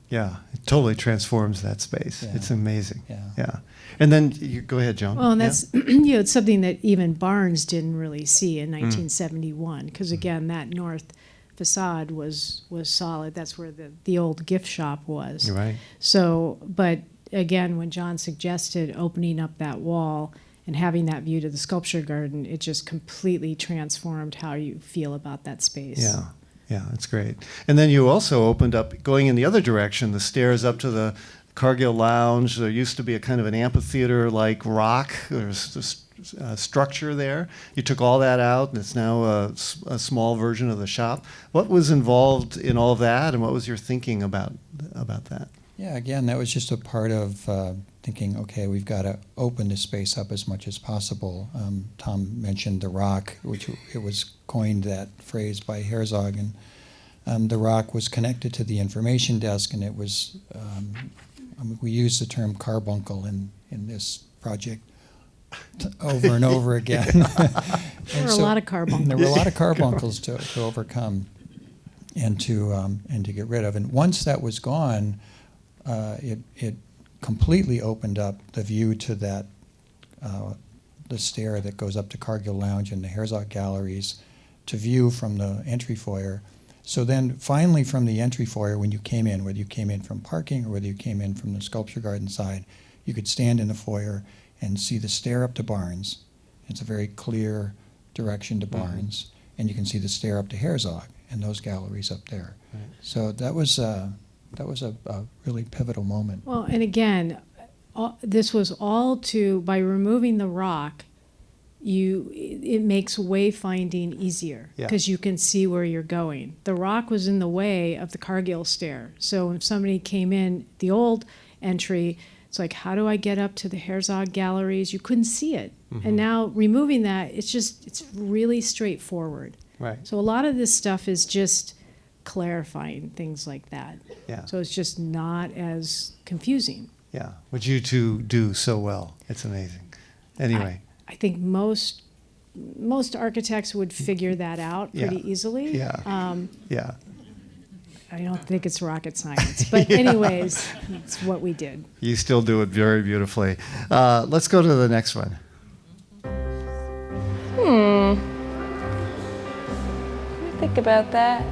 Speaker 3: Yeah, it totally transforms that space.
Speaker 5: Yeah.
Speaker 3: It's amazing.
Speaker 5: Yeah.
Speaker 3: And then you go ahead, Joan.
Speaker 6: Well, and that's it's something that even Barnes didn't really see in 1971, because again, that north facade was solid. That's where the old gift shop was.
Speaker 3: Right.
Speaker 6: So, but again, when John suggested opening up that wall and having that view to the sculpture garden, it just completely transformed how you feel about that space.
Speaker 3: Yeah, yeah, that's great. And then you also opened up, going in the other direction, the stairs up to the Cargill Lounge. There used to be a kind of an amphitheater-like rock. There's this structure there. You took all that out, and it's now a small version of the shop. What was involved in all that, and what was your thinking about that?
Speaker 5: Yeah, again, that was just a part of thinking, okay, we've got to open this space up as much as possible. Tom mentioned the rock, which it was coined, that phrase, by Herzog, and the rock was connected to the information desk, and it was, we used the term carbuncle in this project over and over again.
Speaker 6: There were a lot of carbuncles.
Speaker 5: There were a lot of carbuncles to overcome and to get rid of. And once that was gone, it completely opened up the view to that the stair that goes up to Cargill Lounge and the Herzog Galleries to view from the entry foyer. So then finally from the entry foyer, when you came in, whether you came in from parking or whether you came in from the sculpture garden side, you could stand in the foyer and see the stair up to Barnes. It's a very clear direction to Barnes, and you can see the stair up to Herzog and those galleries up there. Right. So that was a really pivotal moment.
Speaker 6: Well, and again, this was all by removing the rock, it makes wayfinding easier because you can see where you're going. The rock was in the way of the Cargill stair. So if somebody came in the old entry, it's like, how do I get up to the Herzog galleries? You couldn't see it. Mm-hmm. And now removing that, it's really straightforward.
Speaker 3: Right.
Speaker 6: So a lot of this stuff is just clarifying things like that.
Speaker 3: Yeah.
Speaker 6: So it's just not as confusing.
Speaker 3: Yeah, which you two do so well. It's amazing. Anyway.
Speaker 6: I think most architects would figure that out pretty easily.
Speaker 3: Yeah. Yeah.
Speaker 6: I don't think it's rocket science, but anyways, it's what we did.
Speaker 3: You still do it very beautifully. Let's go to the next one.
Speaker 15: Let me think about that.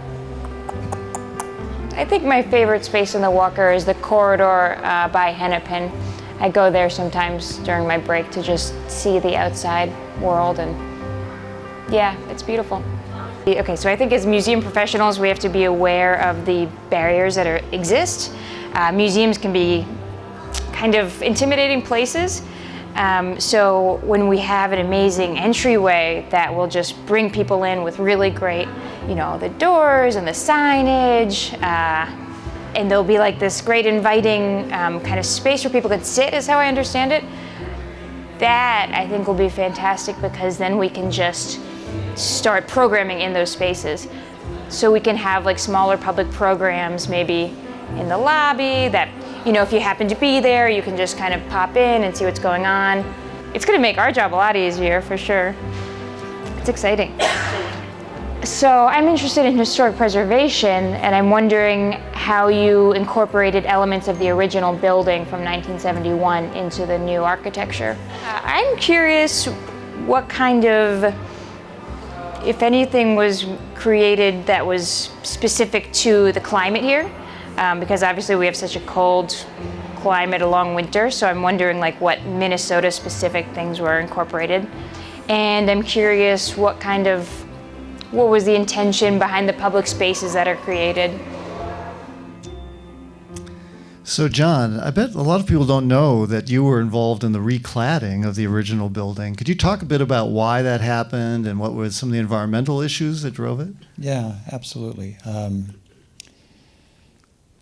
Speaker 15: I think my favorite space in the Walker is the corridor by Hennepin. I go there sometimes during my break to just see the outside world, and yeah, it's beautiful. Okay, so I think as museum professionals, we have to be aware of the barriers that exist. Museums can be kind of intimidating places. So when we have an amazing entryway that will just bring people in with really great, the doors and the signage, and there'll be like this great inviting kind of space where people can sit, is how I understand it. That I think will be fantastic, because then we can just start programming in those spaces. So we can have like smaller public programs, maybe in the lobby, that, if you happen to be there, you can just kind of pop in and see what's going on. It's gonna make our job a lot easier, for sure. It's exciting. So I'm interested in historic preservation, and I'm wondering how you incorporated elements of the original building from 1971 into the new architecture. I'm curious what kind of, if anything, was created that was specific to the climate here, because obviously we have such a cold climate along winter, so I'm wondering like what Minnesota specific things were incorporated. And I'm curious what was the intention behind the public spaces that are created.
Speaker 3: So John, I bet a lot of people don't know that you were involved in the recladding of the original building. Could you talk a bit about why that happened and what were some of the environmental issues that drove it?
Speaker 5: Yeah, absolutely.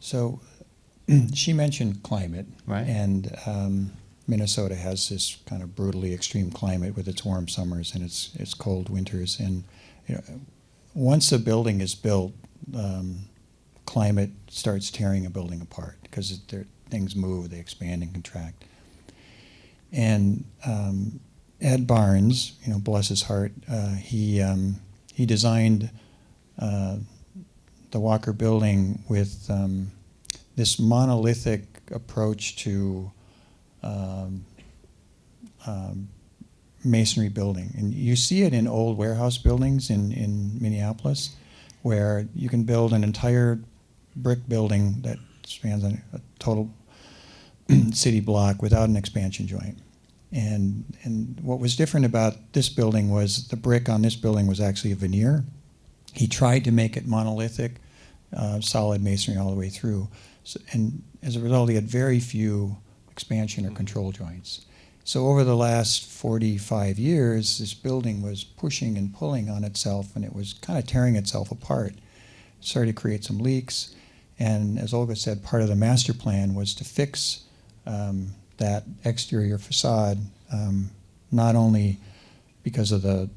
Speaker 5: So she mentioned climate,
Speaker 3: right?
Speaker 5: And Minnesota has this kind of brutally extreme climate with its warm summers and its cold winters. And once a building is built, climate starts tearing a building apart because things move, they expand and contract. And Ed Barnes, bless his heart, he designed the Walker building with this monolithic approach to masonry building. And you see it in old warehouse buildings in Minneapolis, where you can build an entire brick building that spans a total city block without an expansion joint. And what was different about this building was the brick on this building was actually a veneer. He tried to make it monolithic, solid masonry all the way through. So, and as a result, he had very few expansion or control joints. So over the last 45 years, this building was pushing and pulling on itself, and it was kind of tearing itself apart. It started to create some leaks, and as Olga said, part of the master plan was to fix that exterior facade, not only because of the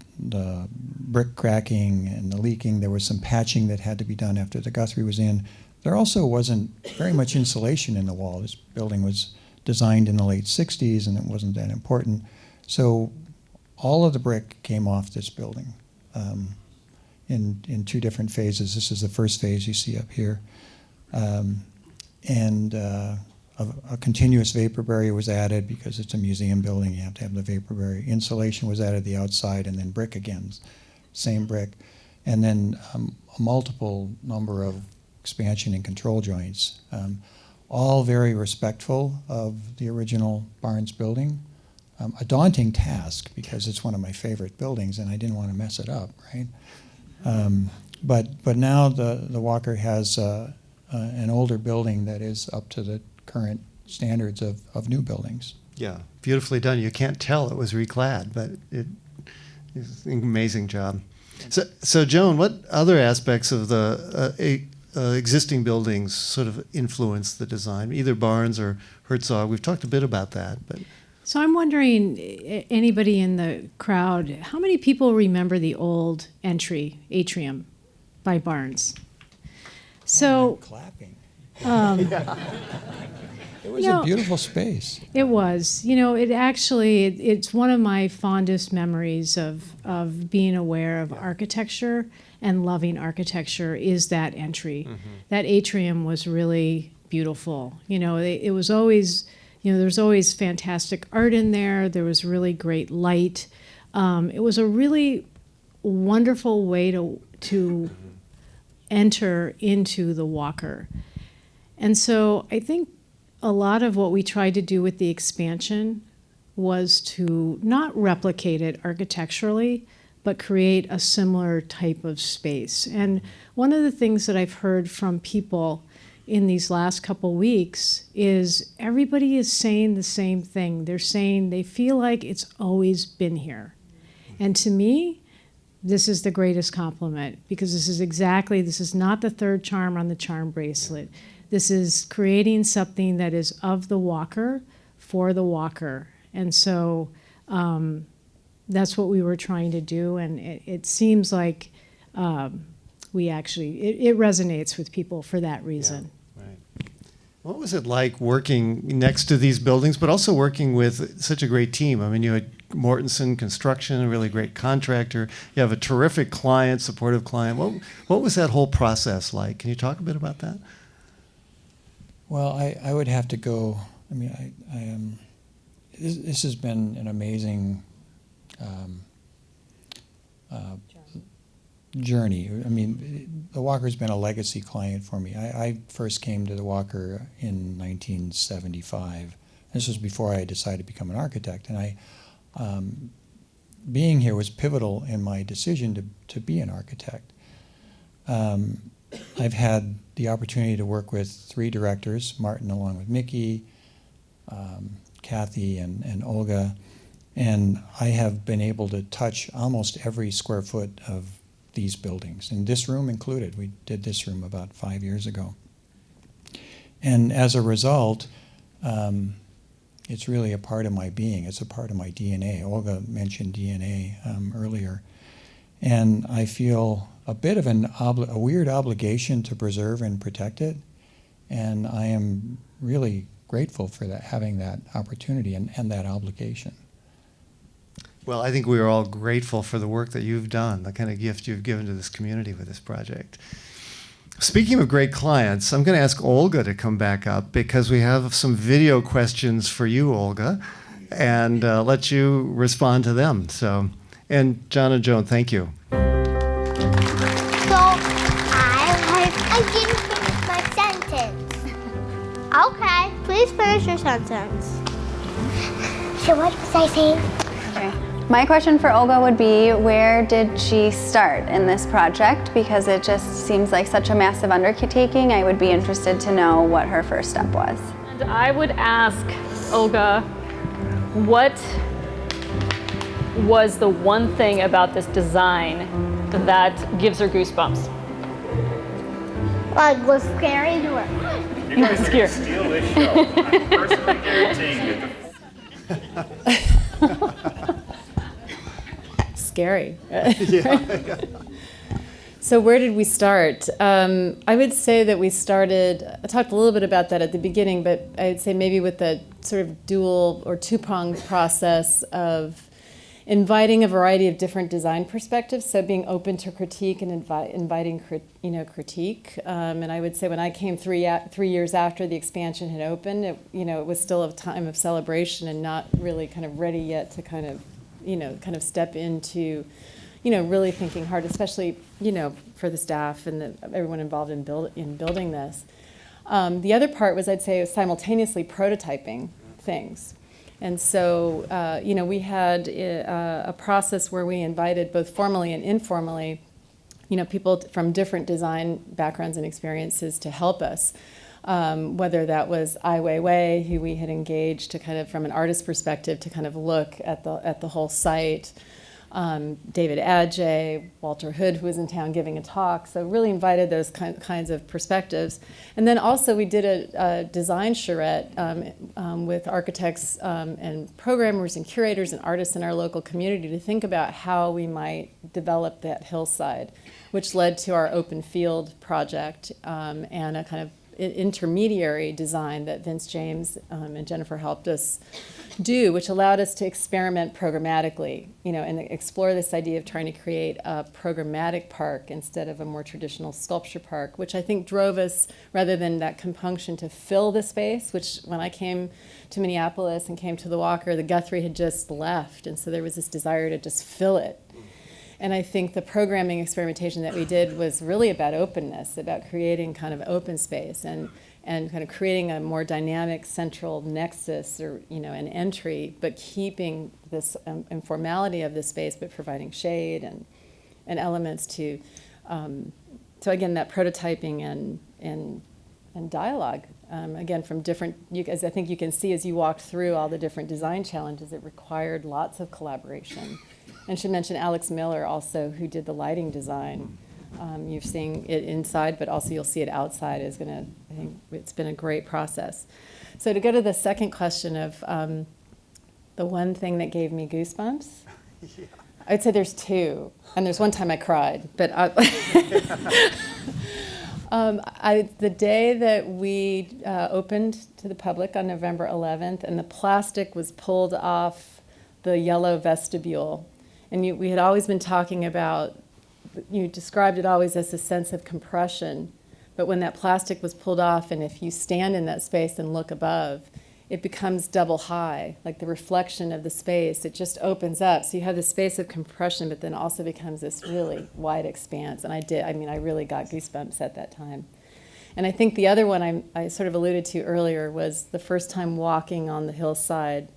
Speaker 5: brick cracking and the leaking. There was some patching that had to be done after the Guthrie was in. There also wasn't very much insulation in the wall. This building was designed in the late 60s, and it wasn't that important. So all of the brick came off this building in two different phases. This is the first phase you see up here. A continuous vapor barrier was added because it's a museum building. You have to have the vapor barrier. Insulation was added the outside, and then brick again, same brick. And then a multiple number of expansion and control joints, all very respectful of the original Barnes building. A daunting task because it's one of my favorite buildings, and I didn't want to mess it up, right? But now the Walker has an older building that is up to the current standards of new buildings.
Speaker 3: Yeah, beautifully done. You can't tell it was reclad, but it's an amazing job. So Joan, what other aspects of the existing buildings sort of influence the design, either Barnes or Herzog? We've talked a bit about that, but.
Speaker 6: So I'm wondering, anybody in the crowd, how many people remember the old entry atrium by Barnes? So
Speaker 5: clapping.
Speaker 6: It
Speaker 5: was a beautiful space.
Speaker 6: It was. It's one of my fondest memories of being aware of architecture and loving architecture is that entry. Mm-hmm. That atrium was really beautiful. It was always, there's always fantastic art in there. There was really great light. It was a really wonderful way to enter into the Walker. And so I think a lot of what we tried to do with the expansion was to not replicate it architecturally, but create a similar type of space. And one of the things that I've heard from people in these last couple weeks is everybody is saying the same thing. They're saying they feel like it's always been here. And to me, this is the greatest compliment, because this is not the third charm on the charm bracelet. This is creating something that is of the Walker for the Walker. And so that's what we were trying to do. And it seems like it resonates with people for that reason.
Speaker 3: Yeah, right. What was it like working next to these buildings, but also working with such a great team? I mean, you had Mortensen Construction, a really great contractor. You have a terrific client, supportive client. What was that whole process like? Can you talk a bit about that?
Speaker 5: Well, I would have to go. I mean, this has been an amazing journey. I mean, the Walker's been a legacy client for me. I first came to the Walker in 1975. This was before I decided to become an architect, and being here was pivotal in my decision to be an architect. I've had the opportunity to work with 3 directors, Martin along with Mickey, Kathy, and Olga, and I have been able to touch almost every square foot of these buildings, and this room included. We did this room about 5 years ago. And as a result, it's really a part of my being. It's a part of my DNA. Olga mentioned DNA earlier. And I feel a bit of a weird obligation to preserve and protect it. And I am really grateful for that, having that opportunity and that obligation.
Speaker 3: Well, I think we are all grateful for the work that you've done, the kind of gift you've given to this community with this project. Speaking of great clients, I'm going to ask Olga to come back up because we have some video questions for you, Olga, and let you respond to them. And John and Joan, thank you.
Speaker 11: I didn't finish my sentence. Okay, please finish your sentence. So what was I saying?
Speaker 9: Okay. My question for Olga would be, where did she start in this project? Because it just seems like such a massive undertaking. I would be interested to know what her first step was.
Speaker 12: And I would ask Olga, what was the one thing about this design that gives her goosebumps?
Speaker 11: Like, was scary to her.
Speaker 8: You're going to steal this show. I'm personally guaranteeing you.
Speaker 1: Scary. So where did we start? I would say that we started, I talked a little bit about that at the beginning, but I would say maybe with the sort of dual or two-pronged process of inviting a variety of different design perspectives, so being open to critique and inviting critique. And I would say when I came 3 years after the expansion had opened, it was still a time of celebration and not really kind of ready yet to kind of step into, really thinking hard, especially, for the staff and everyone involved in building this. The other part was, I'd say, simultaneously prototyping things. And so, we had a process where we invited both formally and informally, people from different design backgrounds and experiences to help us. Whether that was Ai Weiwei, who we had engaged to kind of, from an artist perspective, to kind of look at the whole site, David Adjei, Walter Hood, who was in town giving a talk, so really invited those kinds of perspectives. And then also we did a design charrette with architects and programmers and curators and artists in our local community to think about how we might develop that hillside, which led to our open field project and a kind of intermediary design that Vince James and Jennifer helped us do, which allowed us to experiment programmatically, and explore this idea of trying to create a programmatic park instead of a more traditional sculpture park, which I think drove us, rather than that compunction to fill the space, which when I came to Minneapolis and came to the Walker, the Guthrie had just left, and so there was this desire to just fill it. And I think the programming experimentation that we did was really about openness, about creating kind of open space and kind of creating a more dynamic central nexus or, an entry, but keeping this informality of the space, but providing shade and elements to, so again, that prototyping and dialogue. Again, from different, as I think you can see as you walked through all the different design challenges, it required lots of collaboration. And I should mention Alex Miller also, who did the lighting design. You're seeing it inside, but also you'll see it outside. I think it's been a great process. So to go to the second question of the one thing that gave me goosebumps, yeah. I'd say there's two. And there's one time I cried, but the day that we opened to the public on November 11th, and the plastic was pulled off the yellow vestibule, and we had always been talking about, you described it always as a sense of compression, but when that plastic was pulled off, and if you stand in that space and look above, it becomes double high, like the reflection of the space, it just opens up. So you have the space of compression, but then also becomes this really wide expanse. And I really got goosebumps at that time. And I think the other one I sort of alluded to earlier was the first time walking on the hillside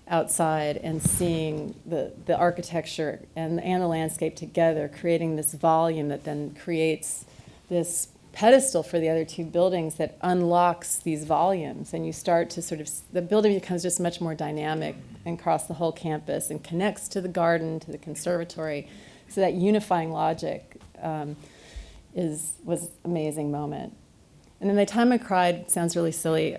Speaker 1: outside and seeing the architecture and the landscape together, creating this volume that then creates this pedestal for the other two buildings that unlocks these volumes, and you start to sort of, the building becomes just much more dynamic and across the whole campus and connects to the garden, to the conservatory. So that unifying logic was an amazing moment. And then the time I cried, sounds really silly,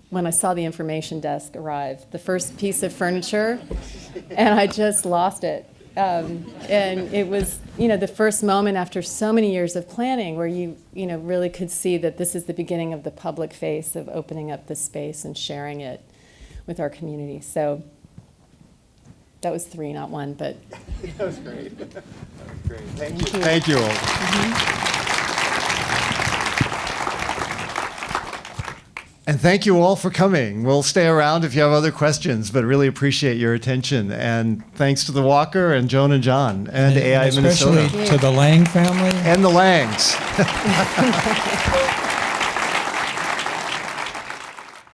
Speaker 1: when I saw the information desk arrive, the first piece of furniture, and I just lost it. And it was, the first moment after so many years of planning where you really could see that this is the beginning of the public face of opening up this space and sharing it with our community. So that was 3, not 1, but.
Speaker 3: That was great. That was great. Thank you. Thank you all. Mm-hmm. And thank you all for coming. We'll stay around if you have other questions, but really appreciate your attention. And thanks to the Walker and Joan and John and AI Minnesota.
Speaker 5: Especially to the Lang family.
Speaker 3: And the Langs.